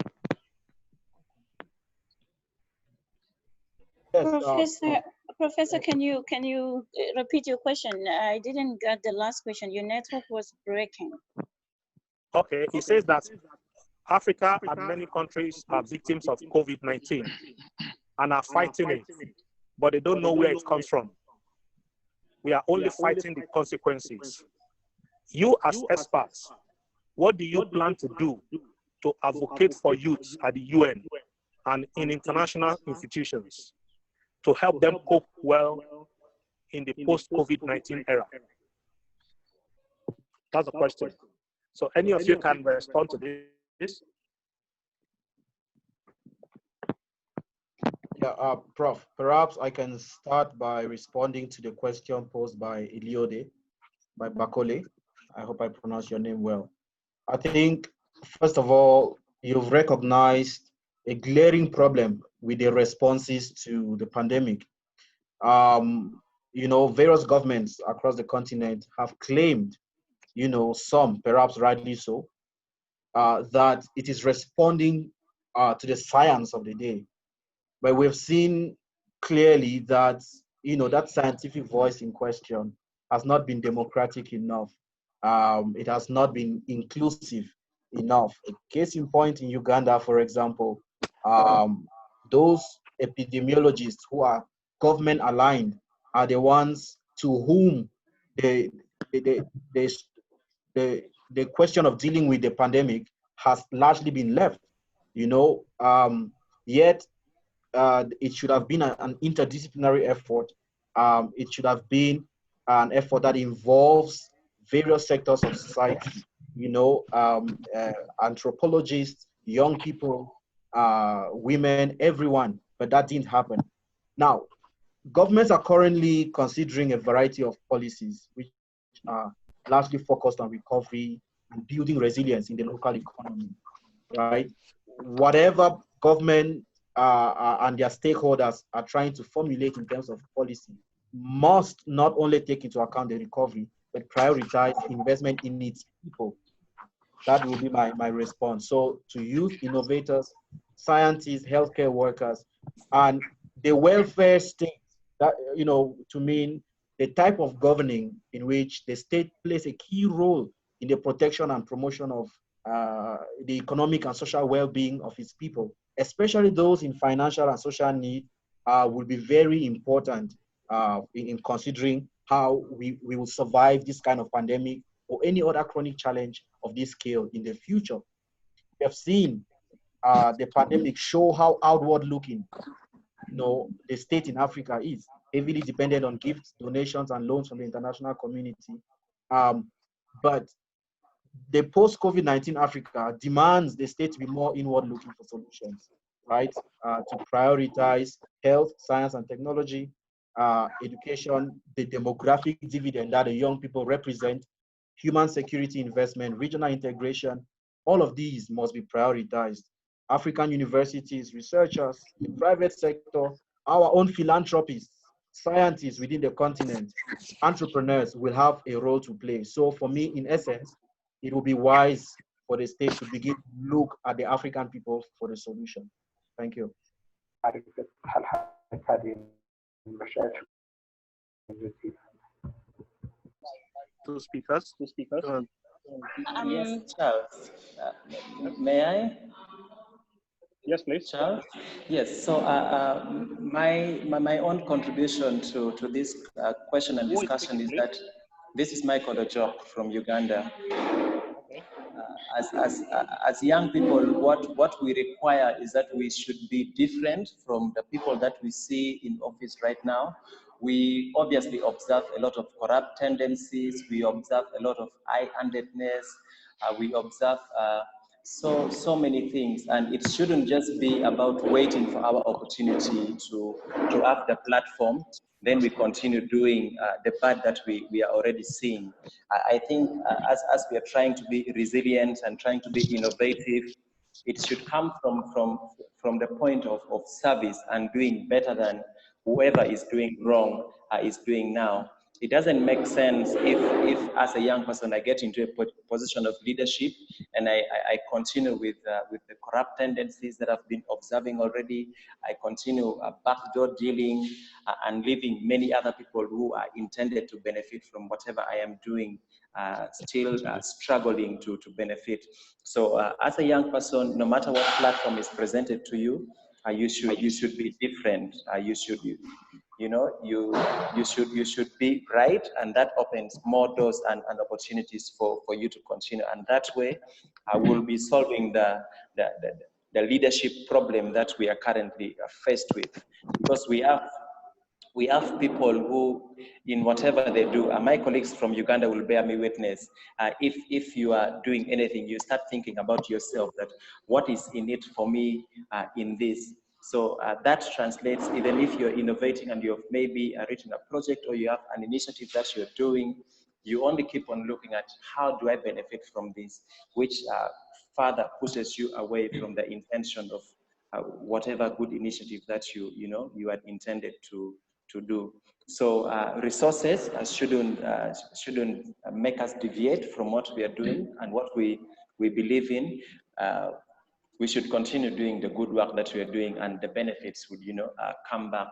Yes, Professor, can you repeat your question? I didn't get the last question. Your network was breaking. Okay, it says that Africa and many countries are victims of COVID-19 and are fighting it, but they don't know where it comes from. We are only fighting the consequences. You as experts, what do you plan to do to advocate for youth at the UN and in international institutions to help them cope well in the post-COVID-19 era? That's the question. So any of you can respond to this? Yeah, Prof, perhaps I can start by responding to the question posed by Eliode, by Bakole. I hope I pronounced your name well. I think, first of all, you've recognized a glaring problem with the responses to the pandemic. You know, various governments across the continent have claimed, you know, some, perhaps rightly so, that it is responding to the science of the day. But we've seen clearly that, you know, that scientific voice in question has not been democratic enough. It has not been inclusive enough. A case in point in Uganda, for example, those epidemiologists who are government aligned are the ones to whom the question of dealing with the pandemic has largely been left, you know, yet it should have been an interdisciplinary effort. It should have been an effort that involves various sectors of society, you know, anthropologists, young people, women, everyone, but that didn't happen. Now, governments are currently considering a variety of policies which are largely focused on recovery and building resilience in the local economy, right? Whatever government and their stakeholders are trying to formulate in terms of policy must not only take into account the recovery, but prioritize investment in its people. That will be my response. So to youth innovators, scientists, healthcare workers, and the welfare state, that, you know, to mean the type of governing in which the state plays a key role in the protection and promotion of the economic and social well-being of its people, especially those in financial and social need, will be very important in considering how we will survive this kind of pandemic or any other chronic challenge of this scale in the future. We have seen the pandemic show how outward-looking, you know, the state in Africa is, heavily dependent on gifts, donations, and loans from the international community. But the post-COVID-19 Africa demands the state to be more inward-looking for solutions, right? To prioritize health, science, and technology, education, the demographic dividend that the young people represent, human security investment, regional integration. All of these must be prioritized. African universities, researchers, the private sector, our own philanthropists, scientists within the continent, entrepreneurs will have a role to play. So for me, in essence, it will be wise for the state to begin to look at the African people for the solution. Thank you. Two speakers. Yes, Charles. May I? Yes, please. Charles? Yes, so my own contribution to this question and discussion is that this is Michael Ojok from Uganda. as young people, what we require is that we should be different from the people that we see in office right now. We obviously observe a lot of corrupt tendencies. We observe a lot of high-handedness. We observe so many things, and it shouldn't just be about waiting for our opportunity to have the platform. Then we continue doing the bad that we are already seeing. I think as we are trying to be resilient and trying to be innovative, it should come from the point of service and doing better than whoever is doing wrong is doing now. It doesn't make sense if as a young person I get into a position of leadership and I continue with the corrupt tendencies that I've been observing already. I continue backdoor dealing and leaving many other people who are intended to benefit from whatever I am doing still struggling to benefit. So as a young person, no matter what platform is presented to you, you should be different. You should be bright, and that opens more doors and opportunities for you to continue. And that way, I will be solving the leadership problem that we are currently faced with, because we have people who, in whatever they do, my colleagues from Uganda will bear me witness. If you are doing anything, you start thinking about yourself, that what is in it for me in this. So that translates, even if you're innovating and you've maybe written a project or you have an initiative that you're doing, you only keep on looking at how do I benefit from this, which further pushes you away from the intention of whatever good initiative that you had intended to do. So resources shouldn't make us deviate from what we are doing and what we believe in. We should continue doing the good work that we are doing, and the benefits would come back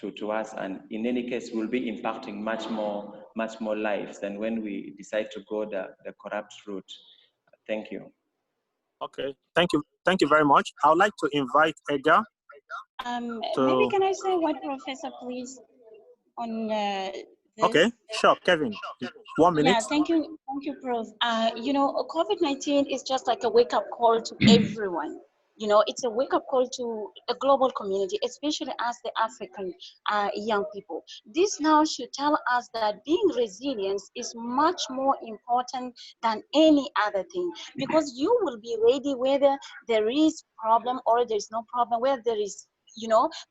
to us. And in any case, we'll be impacting much more lives than when we decide to go the corrupt route. Thank you. Okay, thank you very much. I would like to invite Edgar. Maybe can I say what, Professor, please, on this? Okay, sure, Kevin. 1 minute. Yeah, thank you, Prof. COVID-19 is just like a wake-up call to everyone. It's a wake-up call to the global community, especially as the African young people. This now should tell us that being resilient is much more important than any other thing, because you will be ready whether there is problem or there is no problem, whether there is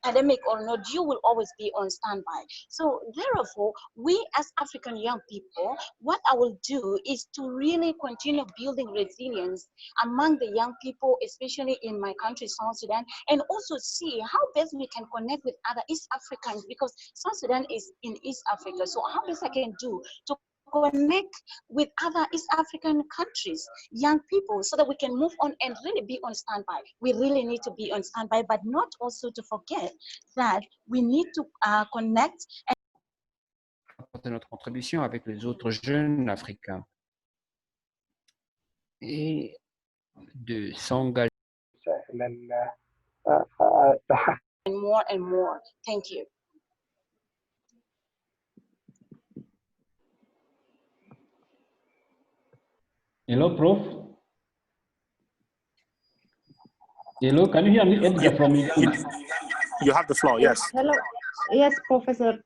pandemic or not, you will always be on standby. So therefore, we as African young people, what I will do is to really continue building resilience among the young people, especially in my country, South Sudan, and also see how best we can connect with other East Africans, because South Sudan is in East Africa. So how best I can do to connect with other East African countries, young people, so that we can move on and really be on standby. We really need to be on standby, but not also to forget that we need to connect. Apporter notre contribution avec les autres jeunes africains et de s'engager. And more and more. Thank you. Hello, Prof. Hello, can you hear me? Edgar from Uganda. You have the floor, yes. Hello. Yes, Professor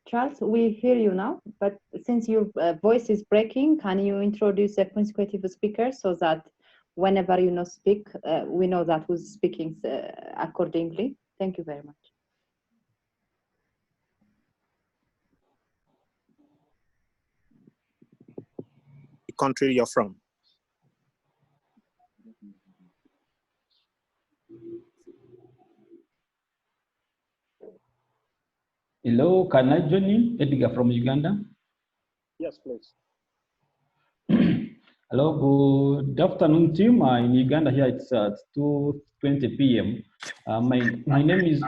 Charles, we hear you now, but since your voice is breaking, can you introduce a consecutive speaker so that whenever you speak, we know that who's speaking accordingly? Thank you very much. The country you're from. Hello, can I join in? Edgar from Uganda. Yes, please. Hello, good afternoon, team. In Uganda here it's 2:20 p.m. My name is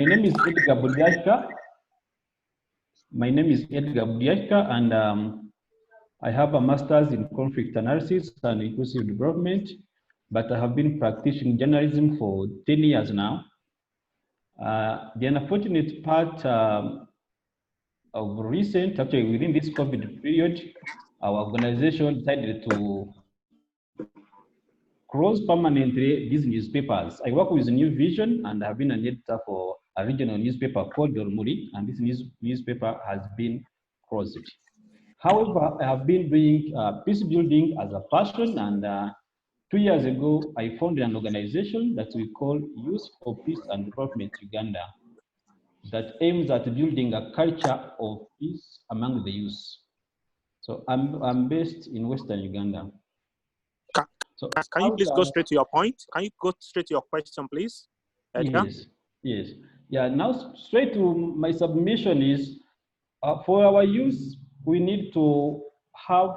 Edgar Budiashka. My name is Edgar Budiashka, and I have a master's in conflict analysis and inclusive development, but I have been practicing journalism for 10 years now. The unfortunate part of recent, actually within this COVID period, our organization decided to close permanently these newspapers. I work with New Vision and I've been an editor for a regional newspaper called Dormuri, and this newspaper has been closed. However, I have been doing peace building as a passion, and 2 years ago, I founded an organization that we call Youth for Peace and Development Uganda, that aims at building a culture of peace among the youth. So I'm based in Western Uganda. So can you please go straight to your point? Can you go straight to your question, please, Edgar? Yes. Yeah, now straight to my submission is, for our youth, we need to have,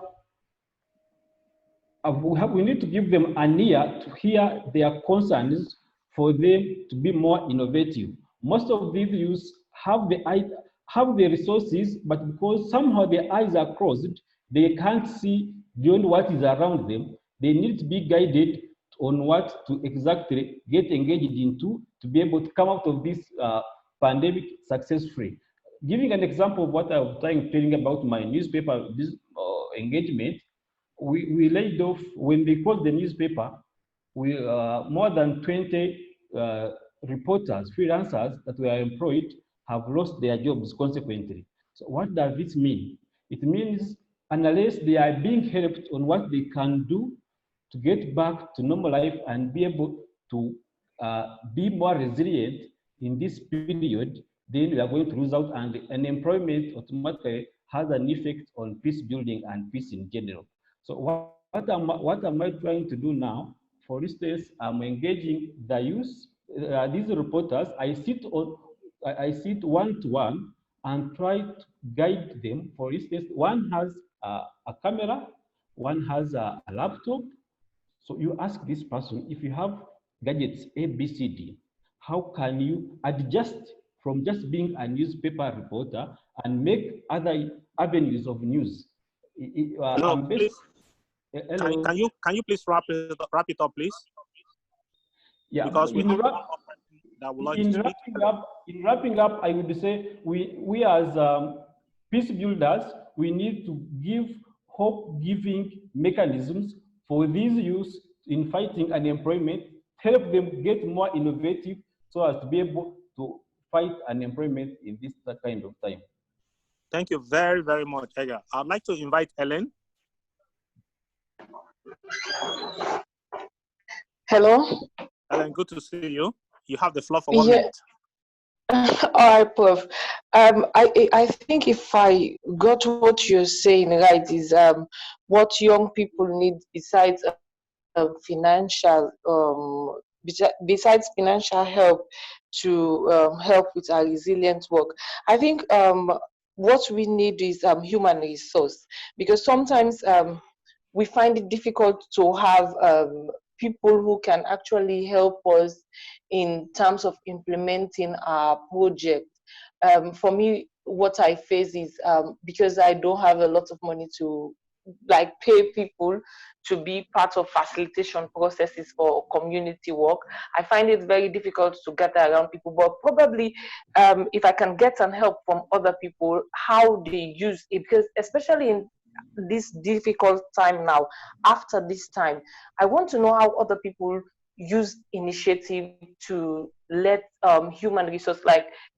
we need to give them an ear to hear their concerns for them to be more innovative. Most of these youth have the resources, but because somehow their eyes are closed, they can't see beyond what is around them. They need to be guided on what to exactly get engaged into to be able to come out of this pandemic success-free. Giving an example of what I was telling about my newspaper engagement, we laid off, when they closed the newspaper, we more than 20 reporters, freelancers that were employed have lost their jobs consequently. So what does this mean? It means unless they are being helped on what they can do to get back to normal life and be able to be more resilient in this period, then we are going to lose out, and unemployment automatically has an effect on peace building and peace in general. So what am I trying to do now? For instance, I'm engaging the youth, these reporters. I sit one-to-one and try to guide them. For instance, one has a camera, one has a laptop. So you ask this person, if you have gadgets A, B, C, D, how can you adjust from just being a newspaper reporter and make other avenues of news? Hello, please. Hello. Can you please wrap it up, please? Yeah. Because we have that would like to speak. In wrapping up, I would say we as peace builders, we need to give hope-giving mechanisms for these youth in fighting unemployment, help them get more innovative so as to be able to fight unemployment in this kind of time. Thank you very, very much, Edgar. I'd like to invite Ellen. Hello. Ellen, good to see you. You have the floor for 1 minute. All right, Prof. I think if I got what you're saying right is what young people need besides financial help to help with our resilient work. I think what we need is human resource, because sometimes we find it difficult to have people who can actually help us in terms of implementing our project. For me, what I face is because I don't have a lot of money to pay people to be part of facilitation processes for community work, I find it very difficult to gather around people. But probably if I can get some help from other people, how they use it, because especially in this difficult time now, after this time, I want to know how other people use initiative to let human resource,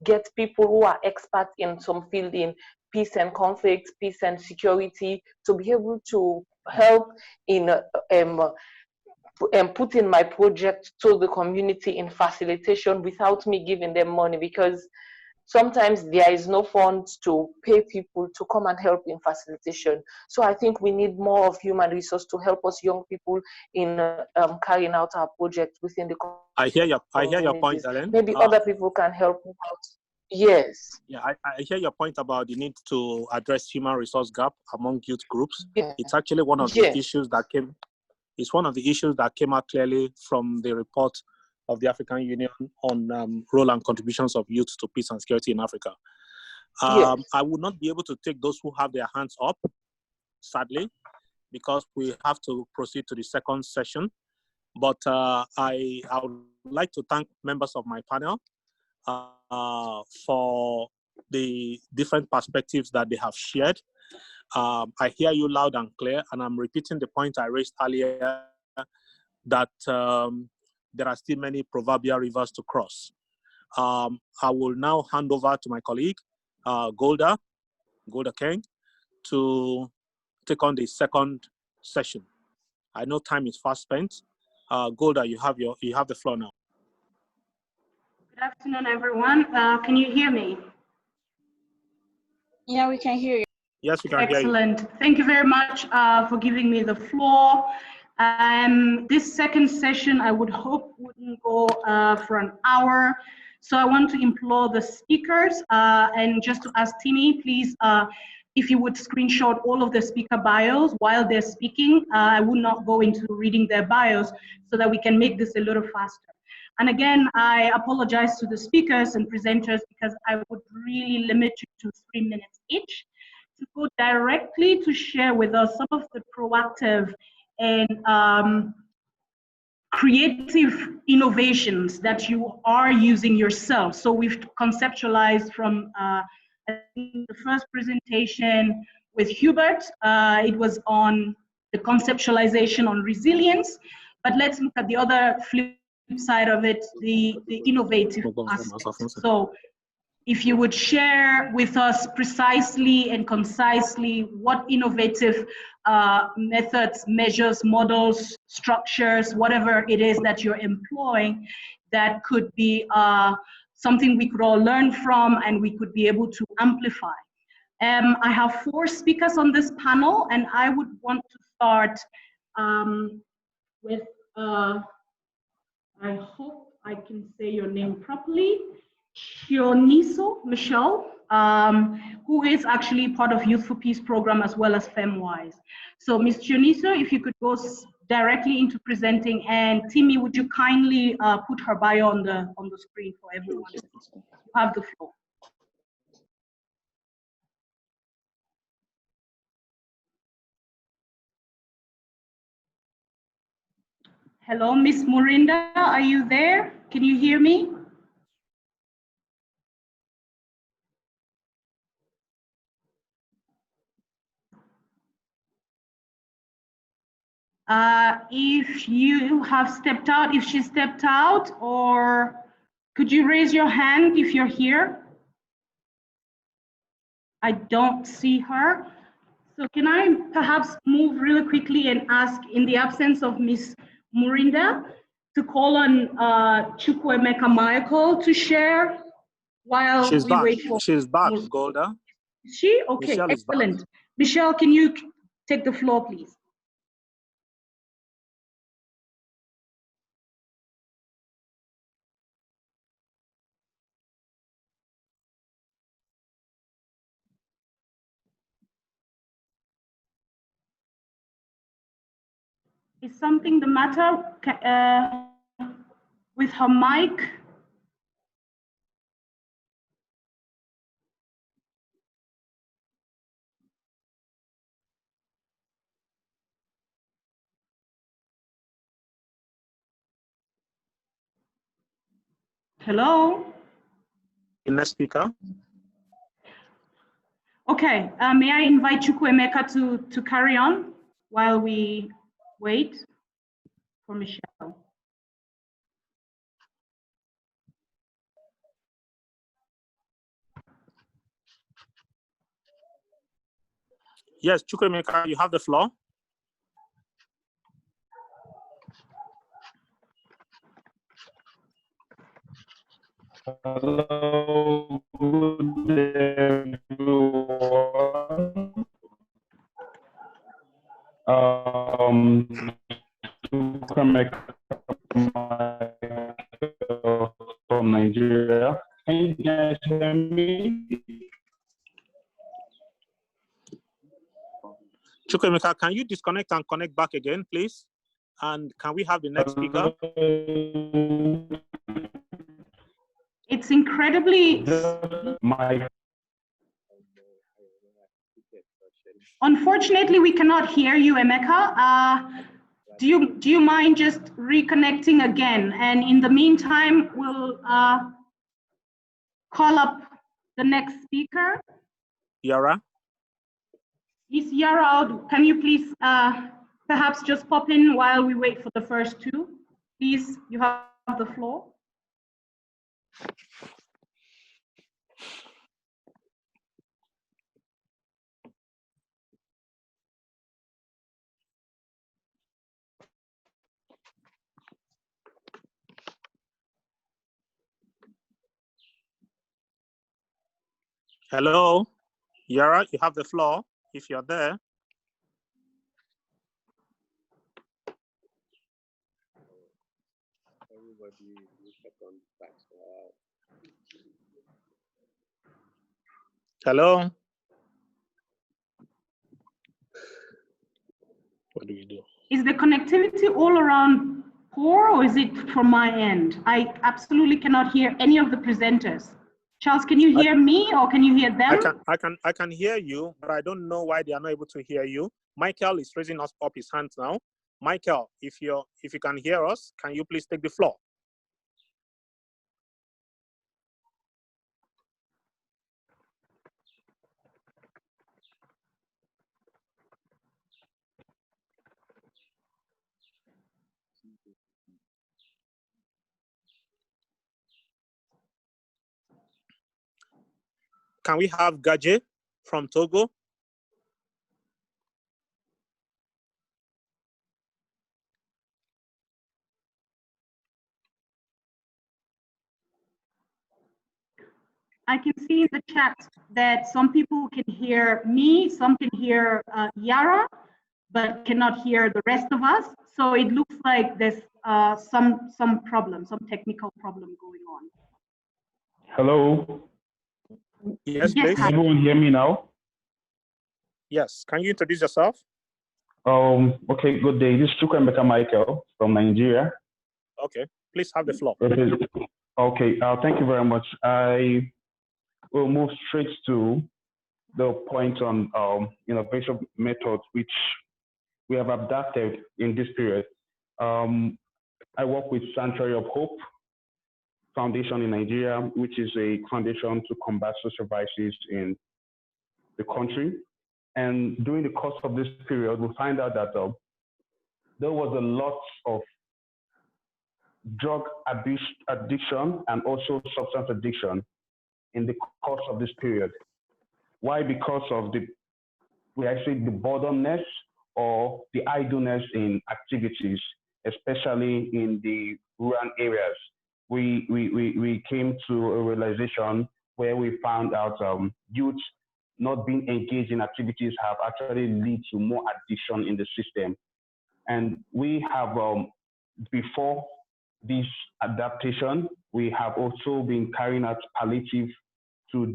get people who are experts in some field in peace and conflict, peace and security, to be able to help in putting my project to the community in facilitation without me giving them money, because sometimes there is no funds to pay people to come and help in facilitation. So I think we need more of human resource to help us young people in carrying out our project within the community. I hear your point, Ellen. Maybe other people can help out. Yes. Yeah, I hear your point about the need to address human resource gap among youth groups. Yeah. It's actually one of the issues that came. It's one of the issues that came out clearly from the report of the African Union on role and contributions of youth to peace and security in Africa. I would not be able to take those who have their hands up, sadly, because we have to proceed to the second session. But I would like to thank members of my panel for the different perspectives that they have shared. I hear you loud and clear, and I'm repeating the point I raised earlier, that there are still many proverbial rivers to cross. I will now hand over to my colleague, Golda King, to take on the second session. I know time is fast spent. Golda, you have the floor now. Good afternoon, everyone. Can you hear me? Yeah, we can hear you. Yes, we can hear you. Excellent. Thank you very much for giving me the floor. This second session, I would hope wouldn't go for an hour. So I want to implore the speakers and just to ask Timmy, please, if you would screenshot all of the speaker bios while they're speaking. I would not go into reading their bios so that we can make this a little faster. And again, I apologize to the speakers and presenters because I would really limit you to 3 minutes each to go directly to share with us some of the proactive and creative innovations that you are using yourself. So we've conceptualized from the first presentation with Hubert, it was on the conceptualization on resilience, but let's look at the other flip side of it, the innovative aspect. So if you would share with us precisely and concisely what innovative methods, measures, models, structures, whatever it is that you're employing, that could be something we could all learn from and we could be able to amplify. I have 4 speakers on this panel, and I would want to start with, I hope I can say your name properly, Chioniso Michelle, who is actually part of Youth for Peace program as well as FemWise. So Ms. Chioniso, if you could go directly into presenting, and Timmy, would you kindly put her bio on the screen for everyone? You have the floor. Hello, Ms. Murinda, are you there? Can you hear me? If you have stepped out, if she stepped out, or could you raise your hand if you're here? I don't see her. So can I perhaps move really quickly and ask, in the absence of Ms. Murinda, to call on Chukwuemeka Michael to share while we wait for... She's back, Golda. Is she? Okay, Michelle excellent. Michelle, can you take the floor, please? Is something the matter with her mic? Hello? Next speaker. Okay, may I invite Chukwuemeka to carry on while we wait for Michelle? Yes, Chukwuemeka, you have the floor. Hello, good everyone. From Nigeria. Can you guys hear me? Chukwuemeka, can you disconnect and connect back again, please? And can we have the next speaker? It's incredibly... Unfortunately, we cannot hear you, Emeka. Do you mind just reconnecting again? And in the meantime, we'll call up the next speaker. Yara? Is Yara out? Can you please perhaps just pop in while we wait for the first two? Please, you have the floor. Hello, Yara, you have the floor if you're there. Hello. What do we do? Is the connectivity all around poor, or is it from my end? I absolutely cannot hear any of the presenters. Charles, can you hear me or can you hear them? I can hear you, but I don't know why they are not able to hear you. Michael is raising up his hand now. Michael, if you can hear us, can you please take the floor? Can we have Gaje from Togo? I can see in the chat that some people can hear me, some can hear Yara, but cannot hear the rest of us. So it looks like there's some problem, some technical problem going on. Hello. Yes, yes, please. Can everyone hear me now? Yes. Can you introduce yourself? Okay, good day. This is Chukwemeka Michael from Nigeria. Okay, please have the floor. Okay, thank you very much. I will move straight to the point on innovation methods, which we have adapted in this period. I work with Sanctuary of Hope Foundation in Nigeria, which is a foundation to combat social vices in the country. And during the course of this period, we find out that there was a lot of drug addiction and also substance addiction in the course of this period. Why? Because of the boredomness or the idleness in activities, especially in the rural areas. We came to a realization where we found out youth not being engaged in activities have actually led to more addiction in the system. And we have, before this adaptation, we have also been carrying out palliative to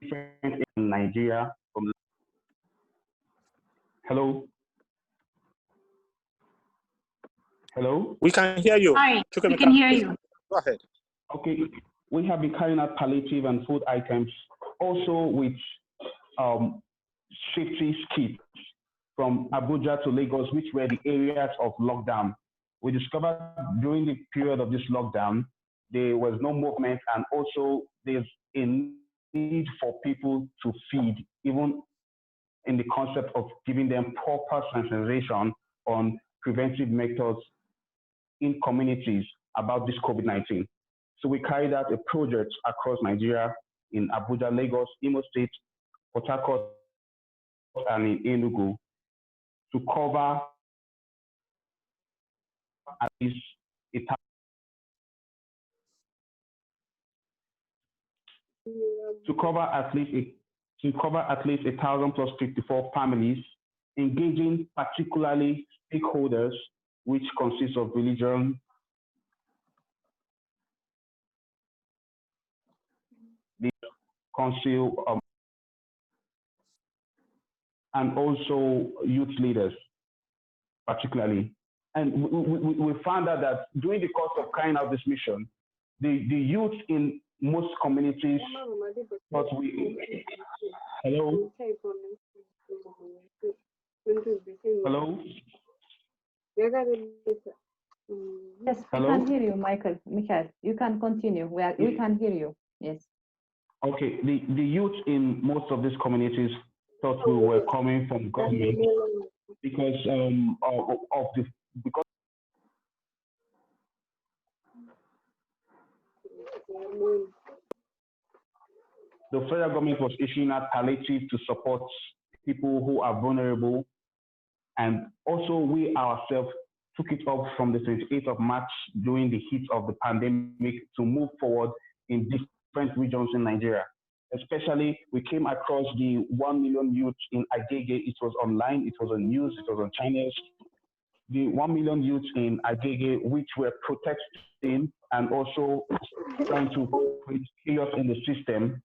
different in Nigeria. Hello? Hello? We can hear you. Hi, we can hear you. Go ahead. Okay, we have been carrying out palliative and food items, also with safety kits from Abuja to Lagos, which were the areas of lockdown. We discovered during the period of this lockdown, there was no movement, and also there's a need for people to feed, even in the concept of giving them proper sensitization on preventive methods in communities about this COVID-19. So we carried out a project across Nigeria in Abuja, Lagos, Imo State, Port Harcourt, and in Enugu to cover at least at least 1,000 plus 54 families, engaging particularly stakeholders, which consists of religion, the council, and also youth leaders, particularly. And we found out that during the course of carrying out this mission, the youth in most communities, hello? Hello? Yes, we Hello? can hear you, Michael. You can continue. We can hear you. Yes. Okay, the youth in most of these communities thought we were coming from government because of the because the federal government was issuing out palliative to support people who are vulnerable, and also we ourselves took it up from the 28th of March during the heat of the pandemic to move forward in different regions in Nigeria. Especially, we came across the 1 million youth in Agege. It was online, it was on news, it was on channels. The 1 million youth in Agege, which were protesting and also trying to create chaos in the system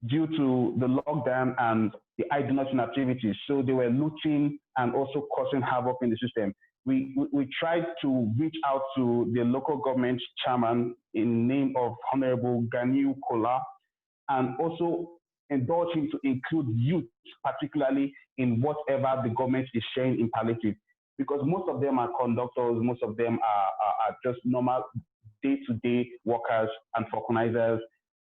due to the lockdown and the idleness activities. So they were looting and also causing havoc in the system. We tried to reach out to the local government chairman in name of Honorable Ganiu Kola, and also indulge him to include youth, particularly in whatever the government is sharing in palliative. Because most of them are conductors, most of them are just normal day-to-day workers and vulcanizers.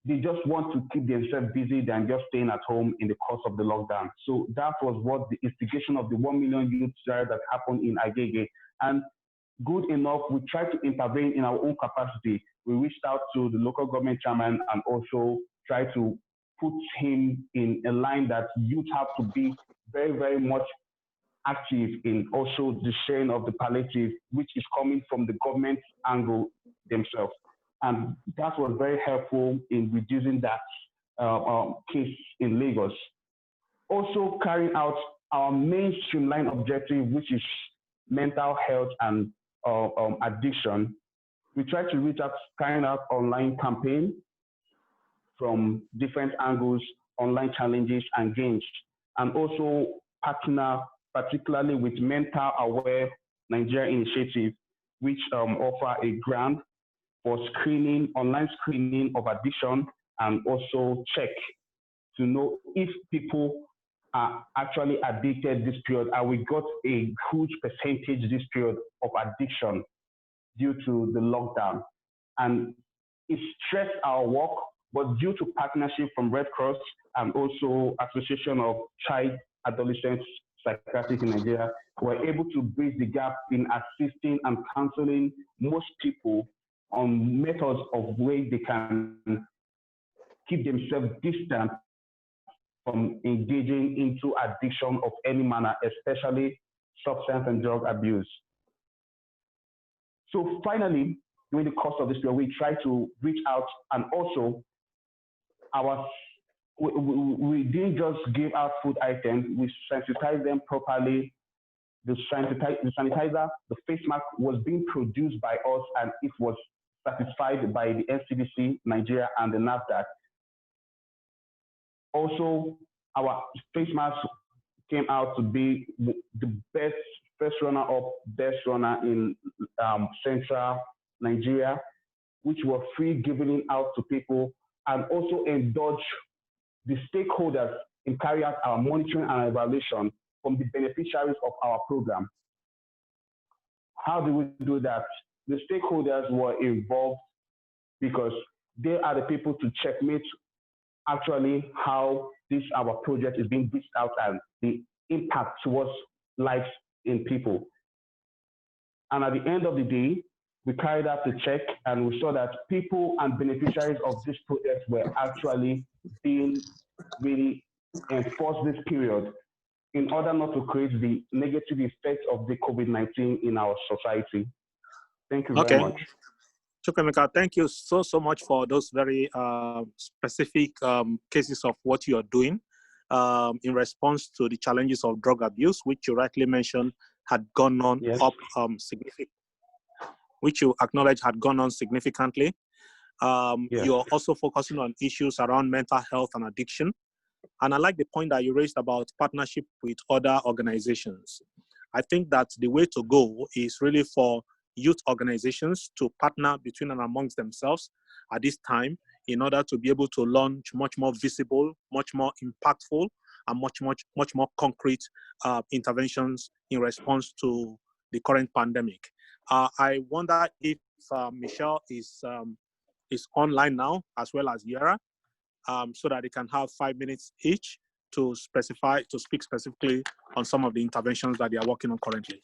They just want to keep themselves busy than just staying at home in the course of the lockdown. So that was what the instigation of the 1 million youth drive that happened in Agege. And good enough, we tried to intervene in our own capacity. We reached out to the local government chairman and also tried to put him in a line that youth have to be very, very much active in also the sharing of the palliative, which is coming from the government angle themselves. And that was very helpful in reducing that case in Lagos. Also carrying out our main streamline objective, which is mental health and addiction. We try to reach out, carrying out online campaign from different angles, online challenges and games, and also partner particularly with Mental Aware Nigeria Initiative, which offer a grant for screening, online screening of addiction, and also check to know if people are actually addicted this period. And we got a huge percentage this period of addiction due to the lockdown. And it stressed our work, but due to partnership from Red Cross and also Association of Child Adolescents Psychiatric in Nigeria, we're able to bridge the gap in assisting and counseling most people on methods of ways they can keep themselves distant from engaging into addiction of any manner, especially substance and drug abuse. So finally, during the course of this year, we try to reach out, and also we didn't just give out food items, we sensitize them properly. The sanitizer, the face mask was being produced by us, and it was certified by the NCDC, Nigeria, and the NAFDAC. Also, our face mask came out to be the best, first runner-up, best runner in central Nigeria, which were free giving out to people, and also indulge the stakeholders in carrying out our monitoring and evaluation from the beneficiaries of our program. How do we do that? The stakeholders were involved because they are the people to checkmate actually how this our project is being reached out and the impact towards lives in people. And at the end of the day, we carried out the check and we saw that people and beneficiaries of this project were actually being really enforced this period in order not to create the negative effects of the COVID-19 in our society. Thank you very much. Chukwemeka, thank you so much for those very specific cases of what you are doing in response to the challenges of drug abuse, which you rightly mentioned had gone on up significantly, which you acknowledge had gone on significantly. You're also focusing on issues around mental health and addiction. And I like the point that you raised about partnership with other organizations. I think that the way to go is really for youth organizations to partner between and amongst themselves at this time in order to be able to launch much more visible, much more impactful, and much more concrete interventions in response to the current pandemic. I wonder if Michelle is online now, as well as Yara, so that they can have 5 minutes each to speak specifically on some of the interventions that they are working on currently.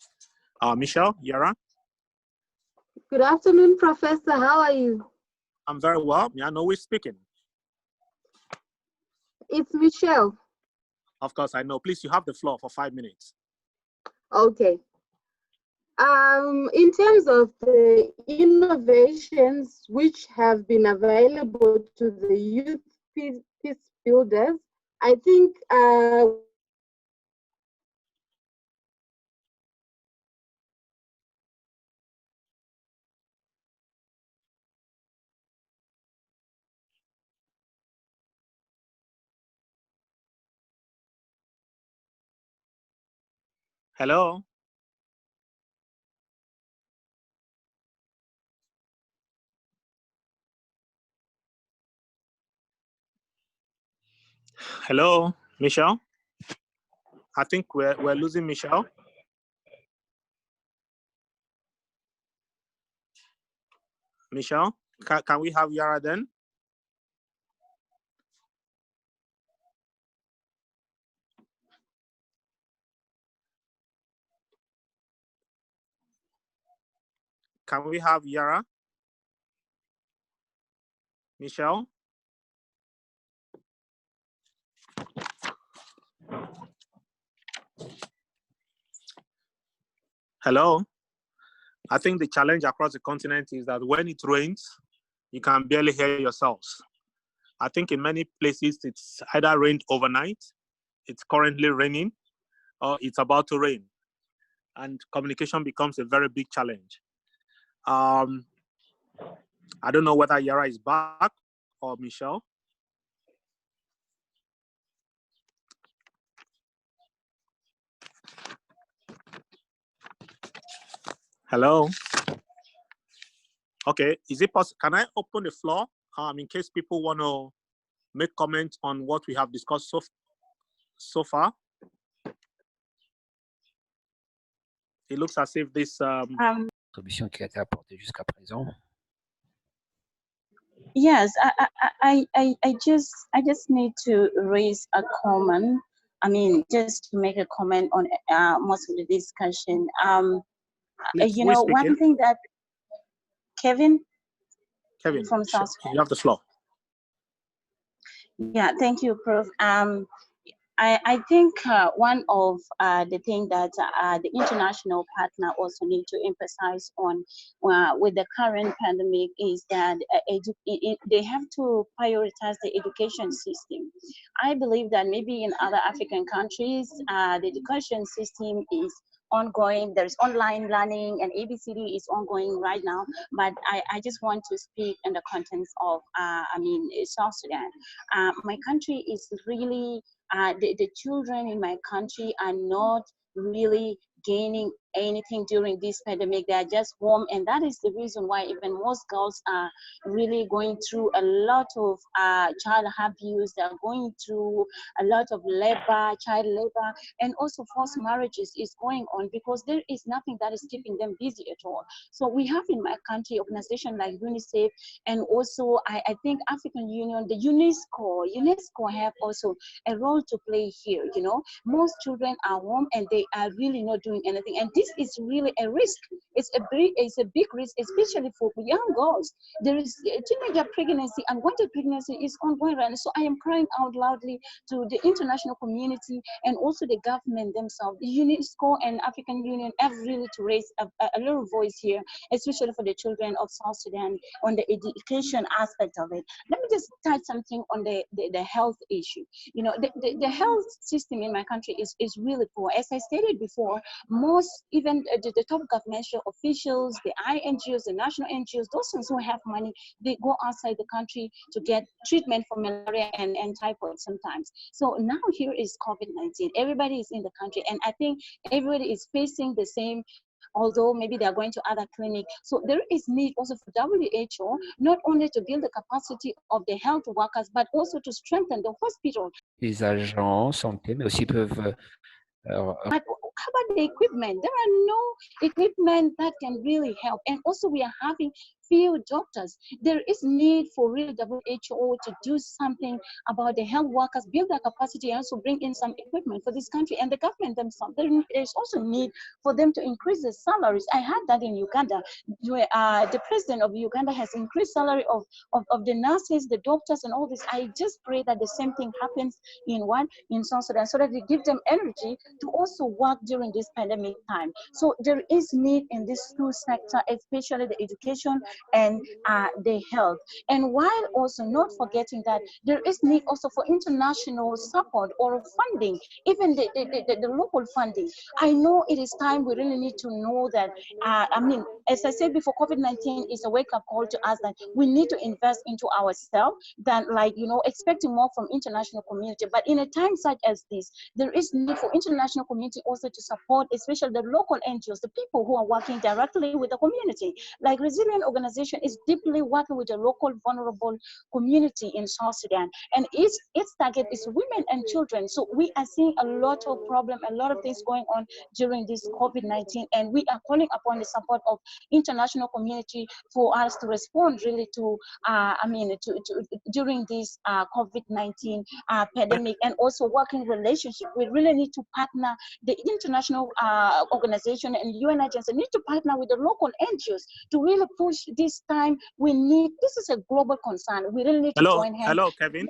Michelle, Yara? Good afternoon, Professor. How are you? I'm very well. May I know who is speaking? It's Michelle. Of course, I know. Please, you have the floor for 5 minutes. Okay. In terms of the innovations which have been available to the Youth Peacebuilders, I think Hello? Hello, Michelle? I think we're losing Michelle. Michelle, can we have Yara then? Can we have Yara? Michelle? Hello? I think the challenge across the continent is that when it rains, you can barely hear yourselves. I think in many places, it's either rained overnight, it's currently raining, or it's about to rain. And communication becomes a very big challenge. I don't know whether Yara is back or Michelle. Hello? Okay, is it possible? Can I open the floor in case people want to make comments on what we have discussed so far? It looks as if this contribution qui a été apportée jusqu'à présent. Yes, I just need to raise a comment. I mean, just to make a comment on most of the discussion. Please, you know, one thing that Kevin from South Sudan. You have the floor. Yeah, thank you, Prof. I think one of the things that the international partner also need to emphasize on with the current pandemic is that they have to prioritize the education system. I believe that maybe in other African countries, the education system is ongoing. There's online learning and ABCD is ongoing right now, but I just want to speak in the contents of, South Sudan. My country is really, the children in my country are not really gaining anything during this pandemic. They are just home, and that is the reason why even most girls are really going through a lot of child abuse. They are going through a lot of labor, child labor, and also forced marriages is going on because there is nothing that is keeping them busy at all. So we have in my country organizations like UNICEF, and also I think African Union, the UNESCO have also a role to play here. You know, most children are home and they are really not doing anything, and this is really a risk. It's a big risk, especially for young girls. There is a teenager pregnancy, unwanted pregnancy is ongoing right now. So I am crying out loudly to the international community and also the government themselves. The UNESCO and African Union have really to raise a little voice here, especially for the children of South Sudan on the education aspect of it. Let me just touch something on the health issue. You know, the health system in my country is really poor. As I stated before, most, even the top governmental officials, the NGOs, the national NGOs, those ones who have money, they go outside the country to get treatment for malaria and typhoid sometimes. So now here is COVID-19. Everybody is in the country, and I think everybody is facing the same, although maybe they are going to other clinics. So there is need also for WHO, not only to build the capacity of the health workers, but also to strengthen the hospital. Les agents santé, mais aussi peuvent... But How about the equipment? There are no equipment that can really help. And also we are having few doctors. There is need for real WHO to do something about the health workers, build their capacity, and also bring in some equipment for this country. And the government themselves, there's also need for them to increase the salaries. I heard that in Uganda, where the president of Uganda has increased salary of the nurses, the doctors, and all this. I just pray that the same thing happens in South Sudan, so that we give them energy to also work during this pandemic time. So there is need in this two sector, especially the education and the health. And while also not forgetting that there is need also for international support or funding, even the local funding. I know it is time we really need to know that, I mean, as I said before, COVID-19 is a wake-up call to us that we need to invest into ourselves than, like, you know, expecting more from international community. But in a time such as this, there is need for international community also to support, especially the local NGOs, the people who are working directly with the community. Like Resilient Organization is deeply working with the local vulnerable community in South Sudan, and its target is women and children. So we are seeing a lot of problem, a lot of things going on during this COVID-19, and we are calling upon the support of international community for us to respond really to, during this COVID-19 pandemic, and also working relationship. We really need to partner the international organization and UN agencies need to partner with the local NGOs to really push this time. We need, this is a global concern. We really need to join hands. Hello, Kevin.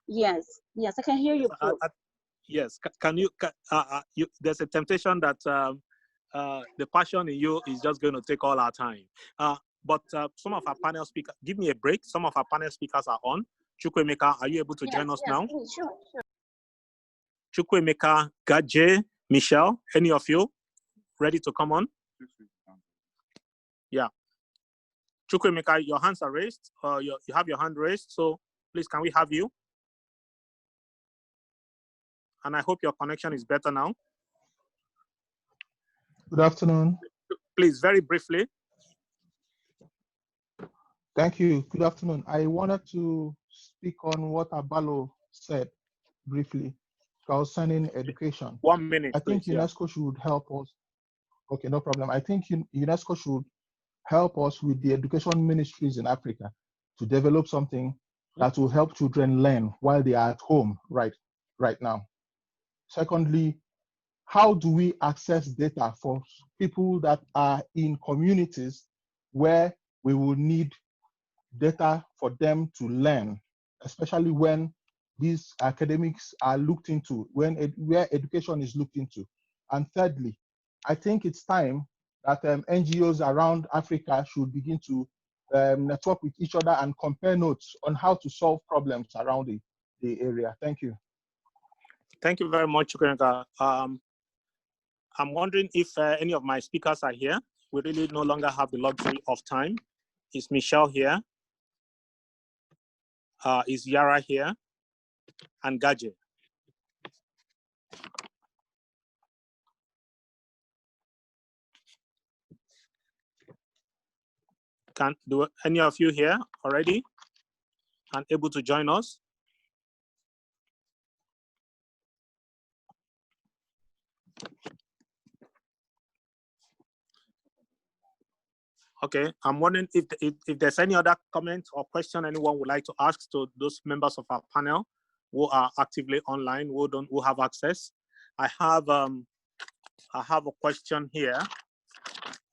Yes, I can hear you. Yes, can you, there's a temptation that the passion in you is just going to take all our time. But some of our panel speakers, give me a break. Some of our panel speakers are on. Chukwemeka, are you able to join us now? Sure. Chukwemeka, Gaje, Michelle, any of you ready to come on? Yeah. Chukwemeka, your hands are raised. You have your hand raised. So please, can we have you? And I hope your connection is better now. Good afternoon. Please, very briefly. Thank you. Good afternoon. I wanted to speak on what Abalo said briefly concerning education. 1 minute, I think please, UNESCO should help us. Okay, no problem. I think UNESCO should help us with the education ministries in Africa to develop something that will help children learn while they are at home right now. Secondly, how do we access data for people that are in communities where we will need data for them to learn, especially when these academics are looked into, where education is looked into? And thirdly, I think it's time that NGOs around Africa should begin to network with each other and compare notes on how to solve problems around the area. Thank you. Thank you very much, Chukwemeka. I'm wondering if any of my speakers are here. We really no longer have the luxury of time. Is Michelle here? Is Yara here? And Gaje? Do any of you here already and able to join us? Okay, I'm wondering if there's any other comment or question anyone would like to ask to those members of our panel who are actively online, who have access. I have a question here,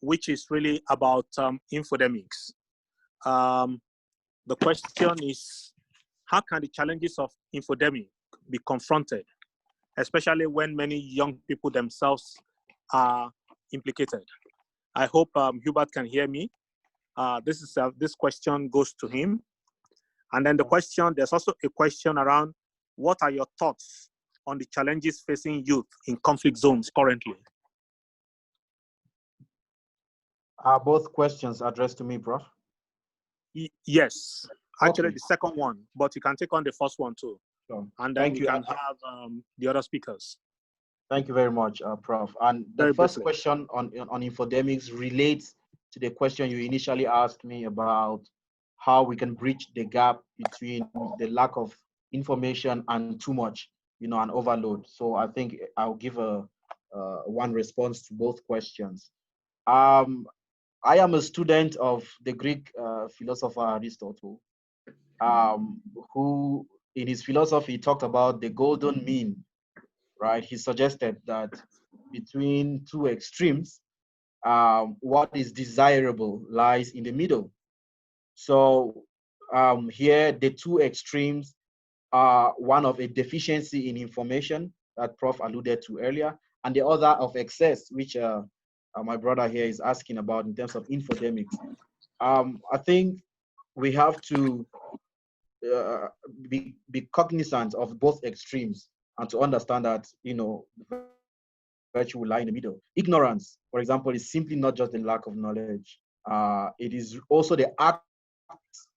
which is really about infodemics. The question is, how can the challenges of infodemic be confronted, especially when many young people themselves are implicated? I hope Hubert can hear me. This question goes to him. And then there's also a question around, what are your thoughts on the challenges facing youth in conflict zones currently? Are both questions addressed to me, Prof? Yes, actually Okay. The second one, but you can take on the first one too. Sure. And then Thank we you. can have the other speakers. Thank you very much, Prof. And the Very first briefly. question on infodemics relates to the question you initially asked me about how we can bridge the gap between the lack of information and too much, and overload. So I think I'll give a one response to both questions. I am a student of the Greek philosopher Aristotle, who in his philosophy talked about the golden mean, right? He suggested that between two extremes, what is desirable lies in the middle. So here, the two extremes are one of a deficiency in information that Prof alluded to earlier, and the other of excess, which my brother here is asking about in terms of infodemics. I think we have to be cognizant of both extremes and to understand that, you know, virtue will lie in the middle. Ignorance, for example, is simply not just the lack of knowledge. It is also the act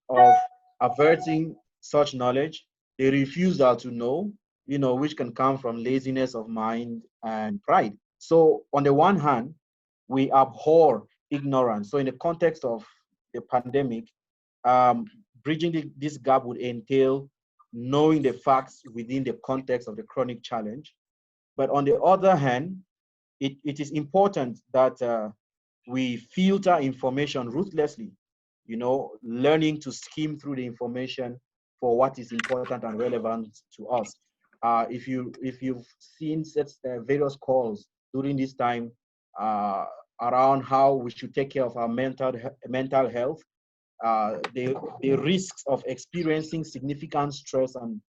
of averting such knowledge, the refusal to know, you know, which can come from laziness of mind and pride. So on the one hand, we abhor ignorance. So in the context of the pandemic, bridging this gap would entail knowing the facts within the context of the chronic challenge. But on the other hand, it is important that we filter information ruthlessly, you know, learning to skim through the information for what is important and relevant to us. If you've seen such various calls during this time around how we should take care of our mental health, the risks of experiencing significant stress and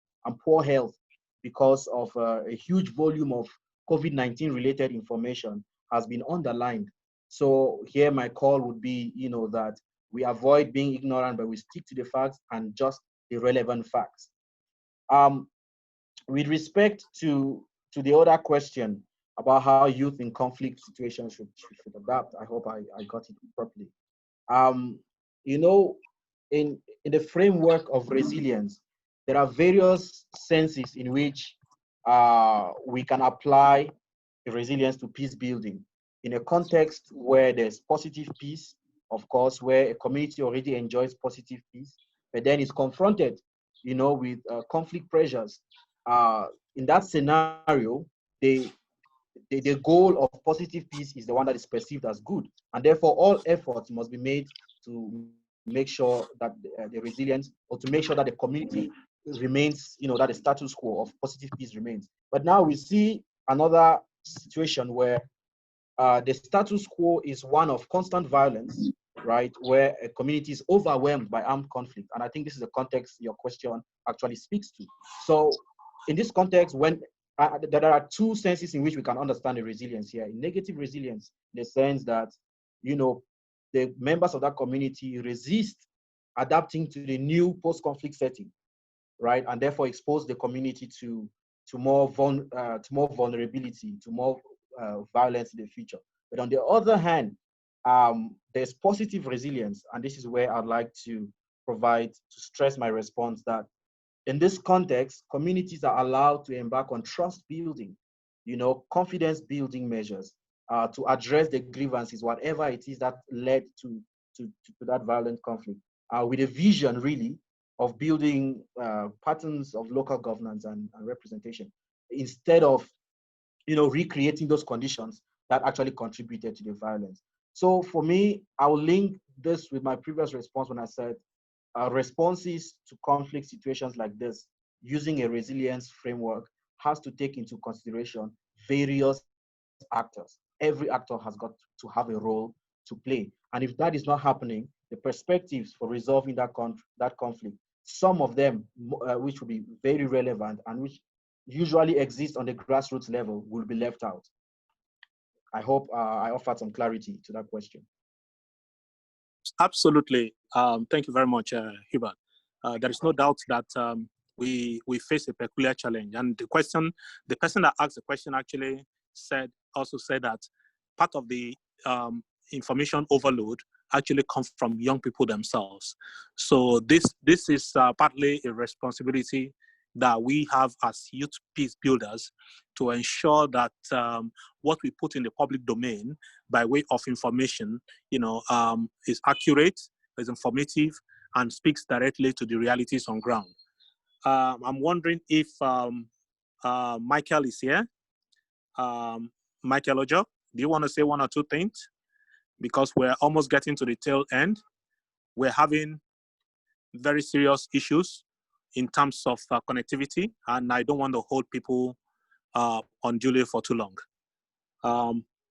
poor health because of a huge volume of COVID-19 related information has been underlined. So here my call would be, you know, that we avoid being ignorant, but we stick to the facts and just the relevant facts. With respect to the other question about how youth in conflict situations should adapt, I hope I got it properly. You know, in the framework of resilience, there are various senses in which we can apply resilience to peace building. In a context where there's positive peace, of course, where a community already enjoys positive peace, but then is confronted, you know, with conflict pressures. In that scenario, the goal of positive peace is the one that is perceived as good, and therefore all efforts must be made to make sure that the resilience, or to make sure that the community remains, you know, that the status quo of positive peace remains. But now we see another situation where the status quo is one of constant violence, right, where a community is overwhelmed by armed conflict. And I think this is the context your question actually speaks to. So in this context, when there are two senses in which we can understand the resilience here. Negative resilience, in the sense that, you know, the members of that community resist adapting to the new post-conflict setting, right, and therefore expose the community to more vulnerability, to more violence in the future. But on the other hand, there's positive resilience, and this is where I'd like to stress my response, that in this context, communities are allowed to embark on trust building, you know, confidence building measures to address the grievances, whatever it is that led to that violent conflict, with a vision really of building patterns of local governance and representation, instead of, you know, recreating those conditions that actually contributed to the violence. So for me, I will link this with my previous response when I said responses to conflict situations like this, using a resilience framework, has to take into consideration various actors. Every actor has got to have a role to play. And if that is not happening, the perspectives for resolving that conflict, some of them which will be very relevant and which usually exist on the grassroots level, will be left out. I hope I offered some clarity to that question. Absolutely. Thank you very much, Hubert. There is no doubt that we face a peculiar challenge. And the person that asked the question actually also said that part of the information overload actually comes from young people themselves. So this is partly a responsibility that we have as youth peace builders, to ensure that what we put in the public domain by way of information, you know, is accurate, is informative, and speaks directly to the realities on ground. I'm wondering if Michael is here. Michael Ojo, do you want to say one or two things? Because we're almost getting to the tail end. We're having very serious issues in terms of connectivity, and I don't want to hold people unduly for too long.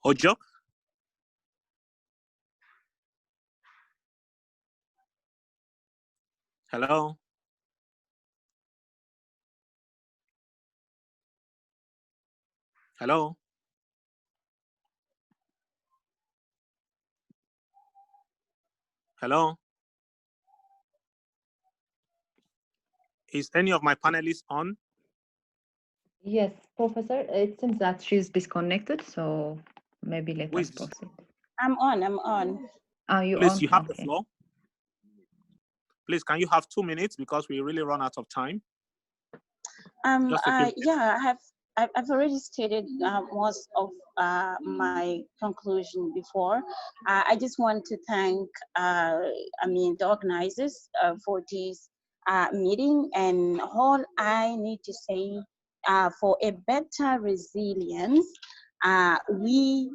Ojo? Hello? Hello? Hello? Is any of my panelists on? Yes, Professor, it seems that she's disconnected, so maybe let us proceed. I'm on. Are you Please, on? you have Okay. the floor. Please, can you have 2 minutes because we really run out of time? Yeah, I've already stated most of my conclusion before. I just want to thank, the organizers for this meeting, and all I need to say for a better resilience, we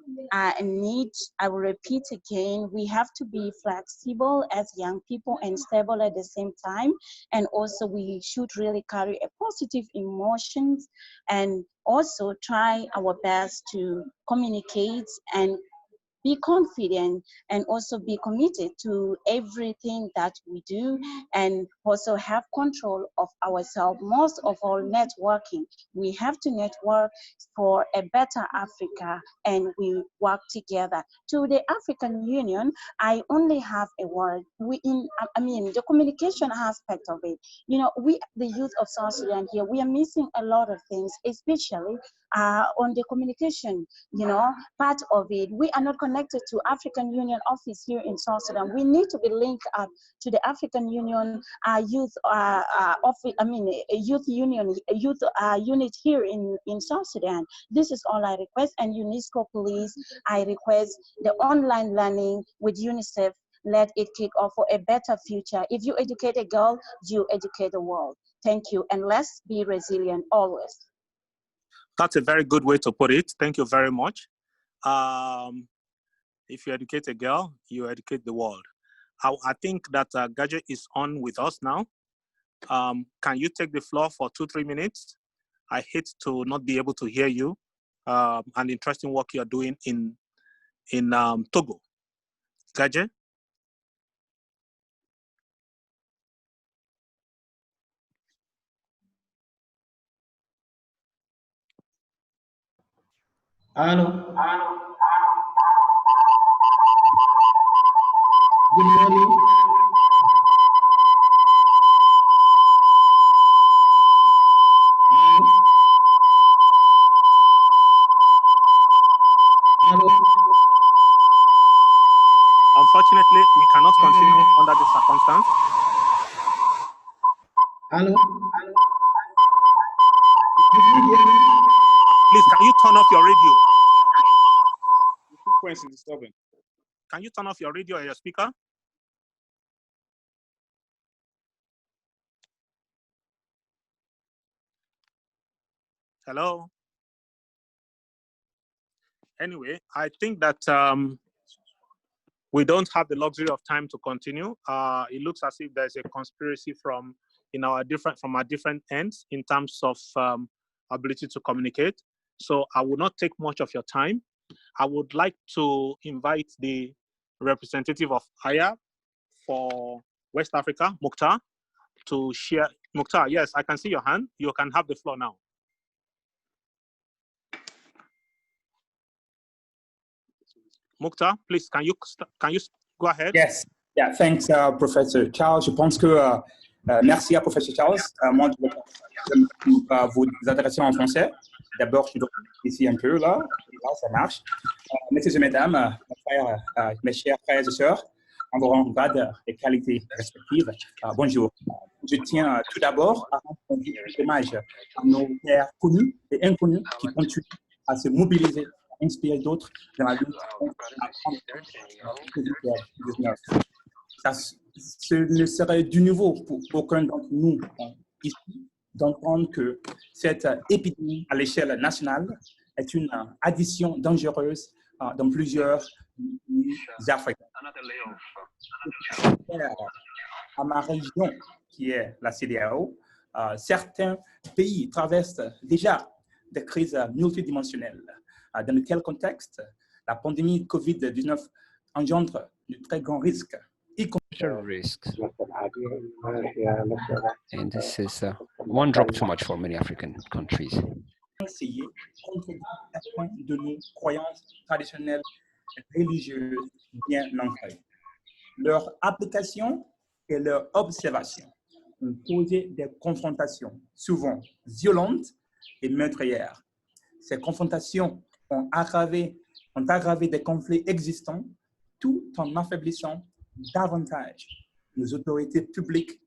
need, I will repeat again, we have to be flexible as young people and stable at the same time. And also we should really carry a positive emotions and also try our best to communicate and be confident and also be committed to everything that we do, and also have control of ourselves. Most of all, networking. We have to network for a better Africa, and we work together. To the African Union, I only have a word. The communication aspect of it. We, the youth of South Sudan here, we are missing a lot of things, especially on the communication, part of it. We are not connected to African Union office here in South Sudan. We need to be linked up to the African Union youth office, youth unit here in South Sudan. This is all I request. And UNESCO, please, I request the online learning with UNICEF. Let it kick off for a better future. If you educate a girl, you educate the world. Thank you, and let's be resilient always. That's a very good way to put it. Thank you very much. If you educate a girl, you educate the world. I think that Gadget is on with us now. Can you take the floor for 2-3 minutes? I hate to not be able to hear you and interesting work you're doing in Togo. Gadget? Hello. Good morning. Hello. Unfortunately, we cannot continue under this circumstance. Hello. Please, can you turn off your radio? The frequency is disturbing. Can you turn off your radio or your speaker? Hello? Anyway, I think that we don't have the luxury of time to continue. It looks as if there's a conspiracy from our different ends in terms of ability to communicate. So I will not take much of your time. I would like to invite the representative of AYA for West Africa, Mukhtar, to share. Mukhtar, yes, I can see your hand. You can have the floor now. Mukhtar, please, can you go ahead? Yes. Yeah, thanks, Professor Charles. Je pense que merci à Professor Charles. Moi, je vais vous adresser en français. D'abord, je dois ici un peu là. Là, ça marche. Messieurs et mesdames, mes chers frères et sœurs, en vos grades et qualités respectives, bonjour. Je tiens tout d'abord à rendre hommage à nos pères connus et inconnus qui continuent à se mobiliser, à inspirer d'autres dans la lutte contre la COVID-19. Ce ne serait du nouveau pour aucun d'entre nous ici d'entendre que cette épidémie à l'échelle nationale est une addition dangereuse dans plusieurs pays africains. À ma région, qui est la CEDEAO, certains pays traversent déjà des crises multidimensionnelles. Dans de tels contextes, la pandémie de COVID-19 engendre de très grands risques. Risks. And this is one drop too much for many African countries. Conseiller contre de nos croyances traditionnelles et religieuses bien ancrées. Leur application et leur observation ont causé des confrontations souvent violentes et meurtrières. Ces confrontations ont aggravé des conflits existants tout en affaiblissant davantage nos autorités publiques,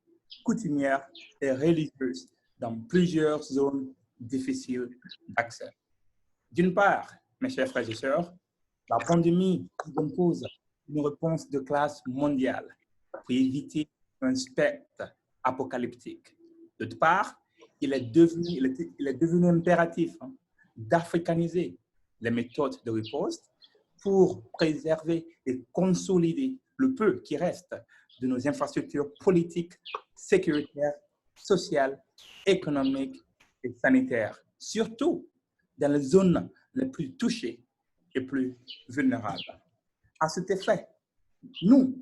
coutumières et religieuses dans plusieurs zones difficiles d'accès. D'une part, mes chers frères et sœurs, la pandémie impose une réponse de classe mondiale pour éviter un spectre apocalyptique. D'autre part, il est devenu impératif d'africaniser les méthodes de riposte pour préserver et consolider le peu qui reste de nos infrastructures politiques, sécuritaires, sociales, économiques et sanitaires, surtout dans les zones les plus touchées et plus vulnérables. À cet effet, nous,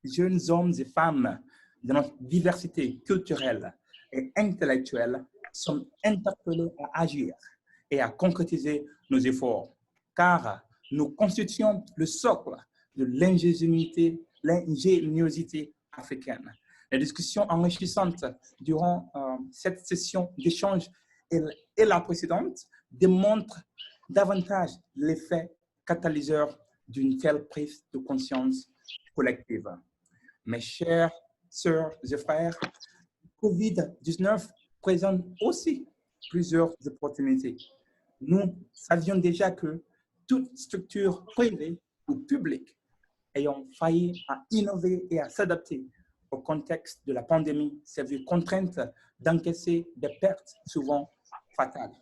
jeunes hommes et femmes de notre diversité culturelle et intellectuelle, sommes interpellés à agir et à concrétiser nos efforts, car nous constituons le socle de l'ingéniosité africaine. Les discussions enrichissantes durant cette session d'échange et la précédente démontrent davantage l'effet catalyseur d'une telle prise de conscience collective. Mes chers sœurs et frères, COVID-19 présente aussi plusieurs opportunités. Nous savions déjà que toute structure privée ou publique ayant failli à innover et à s'adapter au contexte de la pandémie s'est vue contrainte d'encaisser des pertes souvent fatales.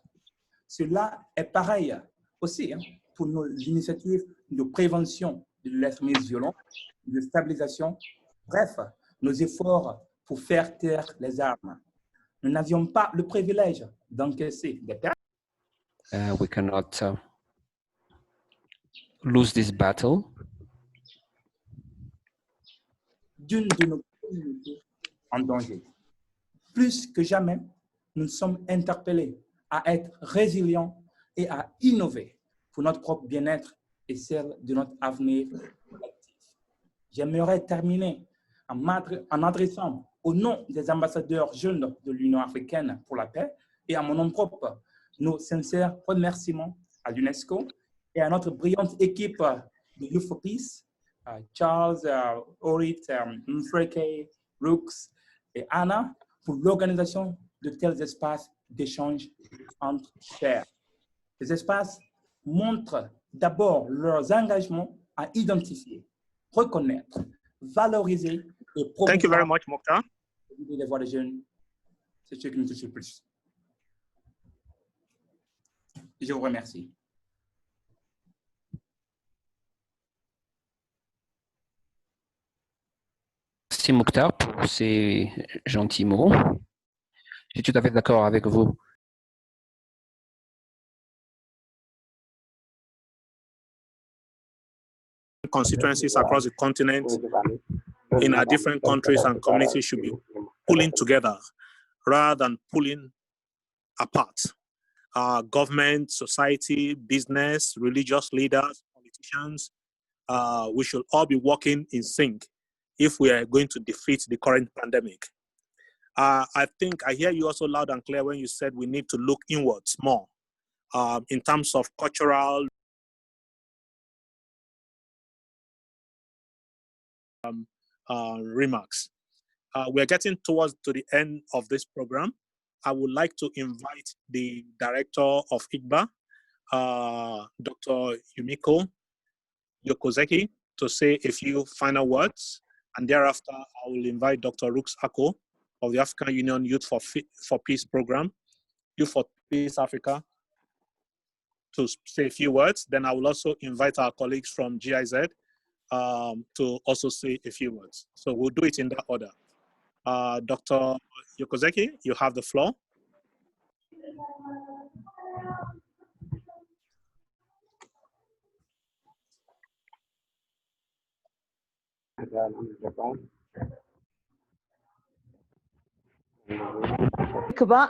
Cela est pareil aussi pour nos initiatives de prévention de l'extrémisme violent, de stabilisation, bref, nos efforts pour faire taire les armes. Nous n'avions pas le privilège d'encaisser des pertes. We cannot lose this battle. D'une de nos communautés en danger. Plus que jamais, nous sommes interpellés à être résilients et à innover pour notre propre bien-être et celle de notre avenir collectif. J'aimerais terminer en adressant au nom des ambassadeurs jeunes de l'Union africaine pour la paix et à mon nom propre nos sincères remerciements à l'UNESCO et à notre brillante équipe de Youth for Peace, Charles, Orit, Mfreke, Rooks et Anna, pour l'organisation de tels espaces d'échange entre pairs. Ces espaces montrent d'abord leurs engagements à identifier, reconnaître, valoriser et promouvoir. Thank you very much, Mokhtar. Les voix des jeunes, c'est ce qui nous touche le plus. Je vous remercie. Merci Mokhtar pour ces gentils mots. Je suis tout à fait d'accord avec vous. Constituencies across the continent in our different countries and communities should be pulling together rather than pulling apart. Government, society, business, religious leaders, politicians, we should all be working in sync if we are going to defeat the current pandemic. I think I hear you also loud and clear when you said we need to look inwards more in terms of cultural remarks. We're getting towards to the end of this program. I would like to invite the director of IGBA, Dr. Yumiko Yokozeki, to say a few final words. And thereafter, I will invite Dr. Rooks Ako of the African Union Youth for Peace program, Youth for Peace Africa, to say a few words. Then I will also invite our colleagues from GIZ to also say a few words. So we'll do it in that order. Dr. Yokozeki, you have the floor.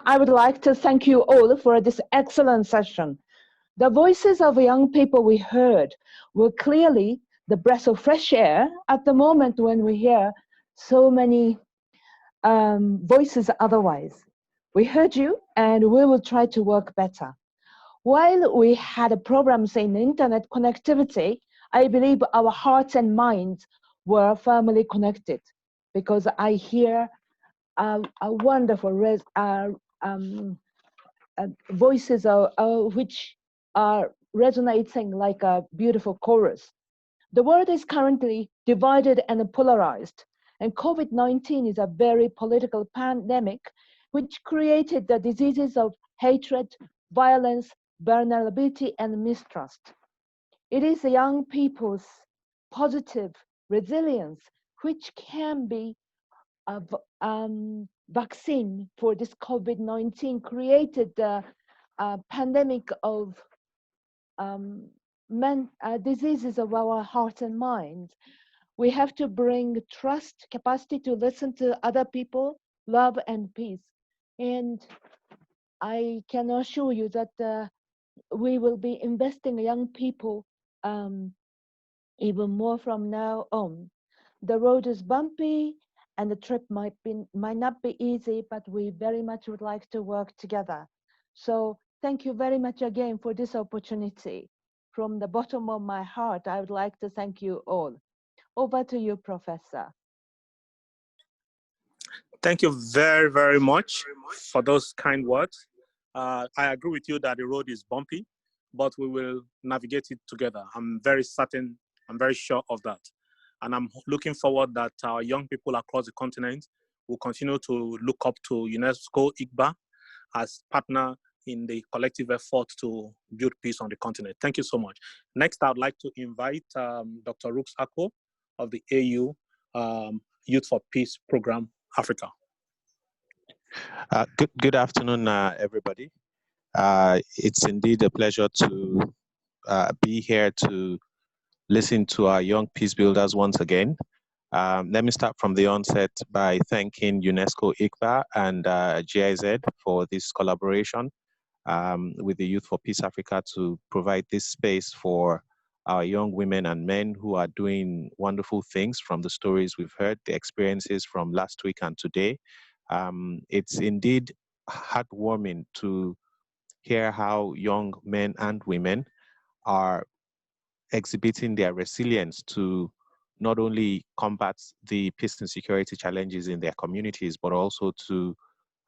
I would like to thank you all for this excellent session. The voices of young people we heard were clearly the breath of fresh air at the moment when we hear so many voices otherwise. We heard you and we will try to work better. While we had programs in internet connectivity, I believe our hearts and minds were firmly connected because I hear a wonderful voices which are resonating like a beautiful chorus. The world is currently divided and polarized, and COVID-19 is a very political pandemic which created the diseases of hatred, violence, vulnerability, and mistrust. It is the young people's positive resilience which can be a vaccine for this COVID-19, created the pandemic of diseases of our heart and mind. We have to bring trust, capacity to listen to other people, love and peace. And I can assure you that we will be investing in young people even more from now on. The road is bumpy and the trip might not be easy, but we very much would like to work together. So thank you very much again for this opportunity. From the bottom of my heart, I would like to thank you all. Over to you, Professor. Thank you very, very much for those kind words. I agree with you that the road is bumpy, but we will navigate it together. I'm very certain, I'm very sure of that. And I'm looking forward that our young people across the continent will continue to look up to UNESCO ICBA as partner in the collective effort to build peace on the continent. Thank you so much. Next, I'd like to invite Dr. Rooks Akpo of the AU Youth for Peace Program, Africa. Good afternoon, everybody. It's indeed a pleasure to be here to listen to our young peace builders once again. Let me start from the onset by thanking UNESCO ICBA and GIZ for this collaboration with the Youth for Peace Africa to provide this space for our young women and men who are doing wonderful things from the stories we've heard, the experiences from last week and today. It's indeed heartwarming to hear how young men and women are exhibiting their resilience to not only combat the peace and security challenges in their communities, but also to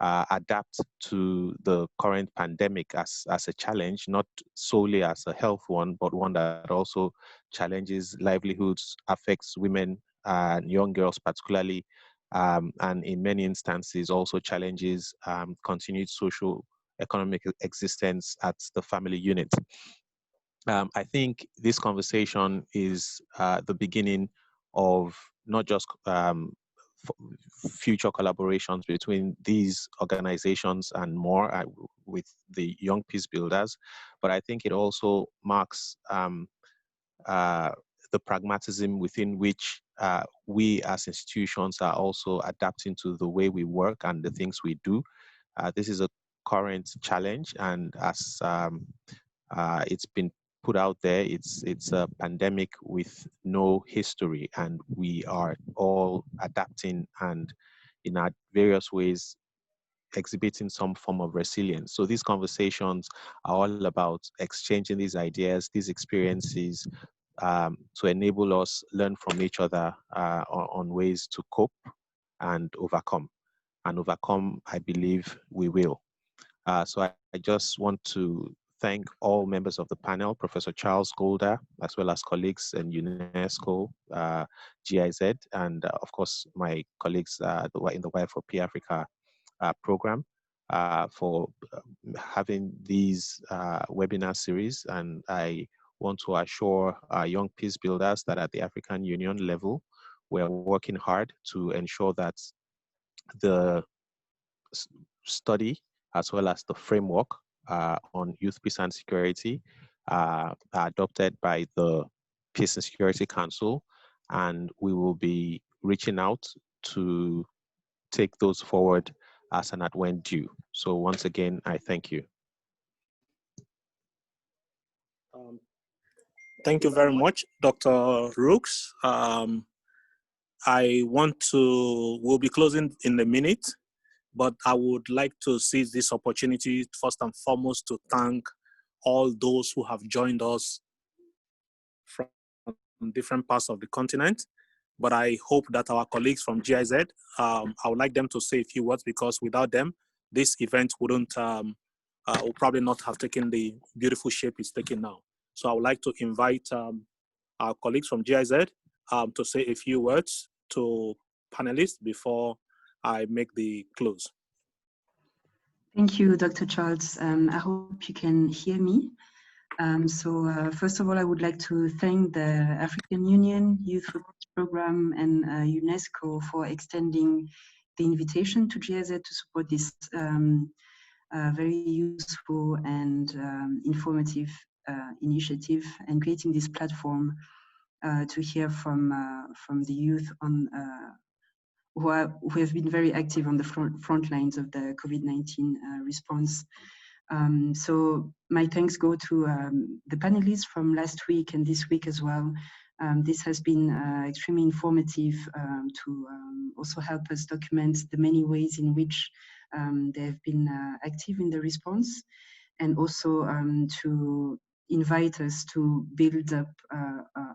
adapt to the current pandemic as a challenge, not solely as a health one, but one that also challenges livelihoods, affects women and young girls particularly, and in many instances also challenges continued social economic existence at the family unit. I think this conversation is the beginning of not just future collaborations between these organizations and more with the young peace builders, but I think it also marks the pragmatism within which we as institutions are also adapting to the way we work and the things we do. This is a current challenge, and as it's been put out there, it's a pandemic with no history, and we are all adapting and in our various ways exhibiting some form of resilience. So these conversations are all about exchanging these ideas, these experiences, to enable us learn from each other on ways to cope and overcome. And overcome, I believe we will. So I just want to thank all members of the panel, Professor Charles Golder, as well as colleagues in UNESCO, GIZ, and of course, my colleagues in the Wire for P Africa program. for having these webinar series. And I want to assure our young peace builders that at the African Union level, we're working hard to ensure that the study as well as the framework on youth peace and security are adopted by the Peace and Security Council, and we will be reaching out to take those forward as and at when due. So once again, I thank you. Thank you very much, Dr. Rooks. We'll be closing in a minute, but I would like to seize this opportunity first and foremost to thank all those who have joined us from different parts of the continent. But I hope that our colleagues from GIZ, I would like them to say a few words, because without them, this event would probably not have taken the beautiful shape it's taking now. So I would like to invite our colleagues from GIZ to say a few words to panelists before I make the close. Thank you, Dr. Charles. I hope you can hear me. First of all, I would like to thank the African Union Youth Program and UNESCO for extending the invitation to GIZ to support this very useful and informative initiative, and creating this platform to hear from the youth on who have been very active on the front lines of the COVID-19 response. So my thanks go to the panelists from last week and this week as well. This has been extremely informative to also help us document the many ways in which they have been active in the response, and also to invite us to build up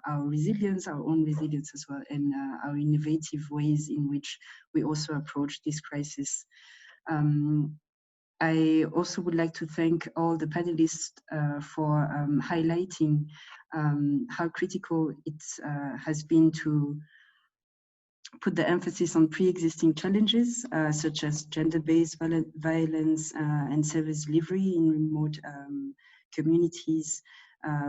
our resilience, our own resilience as well, and our innovative ways in which we also approach this crisis. I also would like to thank all the panelists for highlighting how critical it has been to put the emphasis on pre-existing challenges such as gender-based violence and service delivery in remote communities,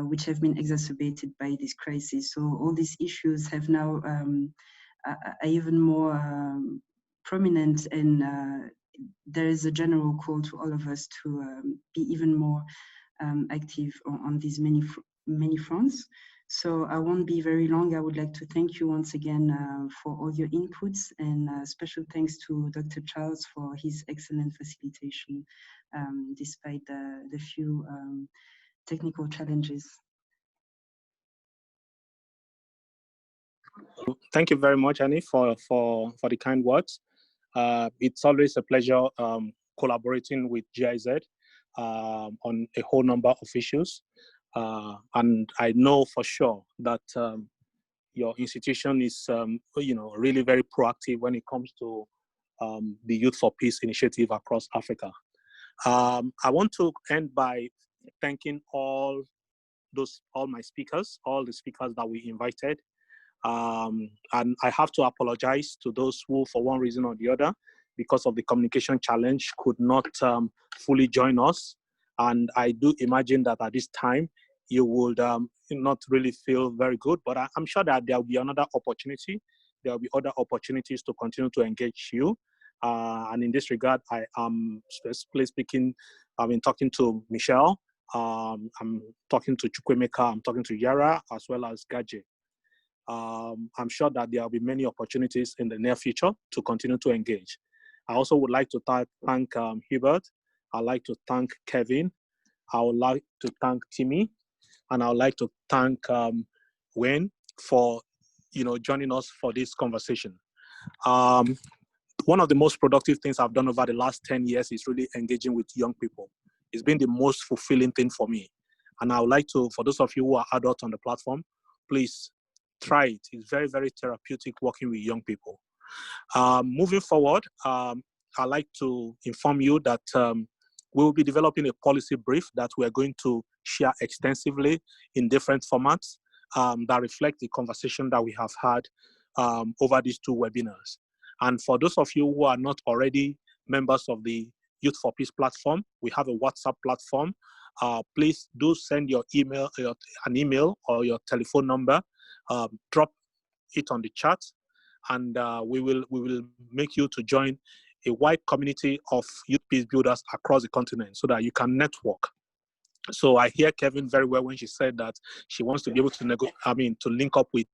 which have been exacerbated by this crisis. So all these issues have now are even more prominent, and there is a general call to all of us to be even more active on these many fronts. So I won't be very long. I would like to thank you once again for all your inputs, and special thanks to Dr. Charles for his excellent facilitation despite the few technical challenges. Thank you very much, Annie, for the kind words. It's always a pleasure collaborating with GIZ on a whole number of issues. And I know for sure that your institution is, really very proactive when it comes to the Youth for Peace initiative across Africa. I want to end by thanking all my speakers, all the speakers that we invited. And I have to apologize to those who, for one reason or the other, because of the communication challenge, could not fully join us. And I do imagine that at this time, you would not really feel very good, but I'm sure that there will be another opportunity. There will be other opportunities to continue to engage you. And in this regard, I am specifically speaking, I've been talking to Michelle, I'm talking to Chukwemeka, I'm talking to Yara, as well as Gaje. I'm sure that there will be many opportunities in the near future to continue to engage. I also would like to thank Hubert. I'd like to thank Kevin. I would like to thank Timmy. And I would like to thank Wayne for joining us for this conversation. One of the most productive things I've done over the last 10 years is really engaging with young people. It's been the most fulfilling thing for me. And I would like to, for those of you who are adults on the platform, please try it. It's very, very therapeutic working with young people. Moving forward, I'd like to inform you that we will be developing a policy brief that we are going to share extensively in different formats that reflect the conversation that we have had over these two webinars. And for those of you who are not already members of the Youth for Peace platform. We have a WhatsApp platform. Please do send your email, an email or your telephone number. Drop it on the chat, and we will make you to join a wide community of youth peace builders across the continent so that you can network. So I hear Kevin very well when she said that she wants to be able to to link up with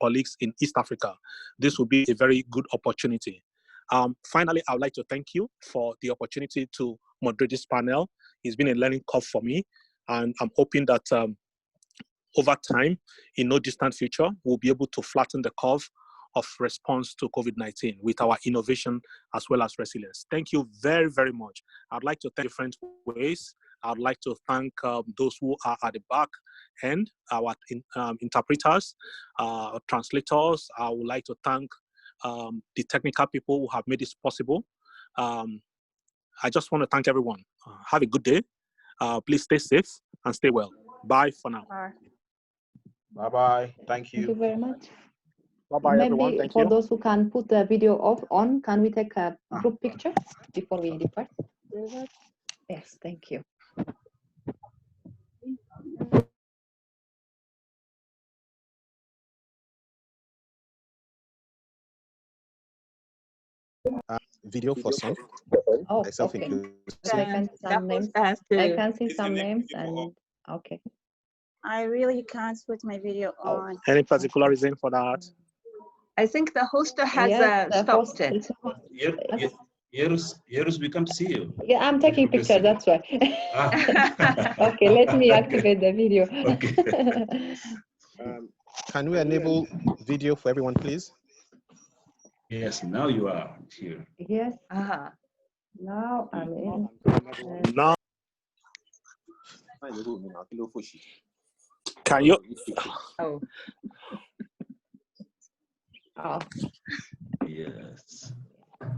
colleagues in East Africa. This will be a very good opportunity. Finally, I would like to thank you for the opportunity to moderate this panel. It's been a learning curve for me, and I'm hoping that over time, in no distant future, we'll be able to flatten the curve of response to COVID-19 with our innovation as well as resilience. Thank you very, very much. I'd like to thank different ways. I'd like to thank those who are at the back end, our interpreters, translators. I would like to thank the technical people who have made this possible. I just want to thank everyone. Have a good day. Please stay safe and stay well. Bye for now. Bye-bye. Thank you. Thank you very much. Bye-bye, everyone. Thank you. For those who can put the video off on, can we take a group picture before we depart? Yes, thank you. Video for some. Oh, Myself okay. included. I can see some names. I can see some names, and okay. I really can't put my video on. Any particular reason for that? I think the host has stopped it. Yerus, we can't see you. Yeah, I'm taking picture, that's why. Okay, let me activate the video. Okay. Can we enable video for everyone, please? Yes, now you are here. Yes. Now I'm in. Now. Can you? Oh. Oh. Yes.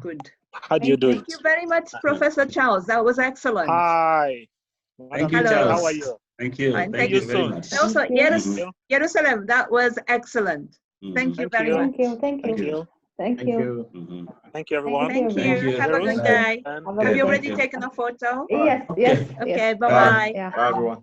Good. How do you do it? Thank you very much, Professor Charles. That was excellent. Hi. Thank you, Hello. Charles. How are you? Thank you. Fine, Thank you very much. Also, Jerusalem, that was excellent. Thank you very much. Thank you. Thank you, everyone. Thank you. Have a good day. Have you already taken a photo? Yes. Okay, bye-bye. Bye, everyone.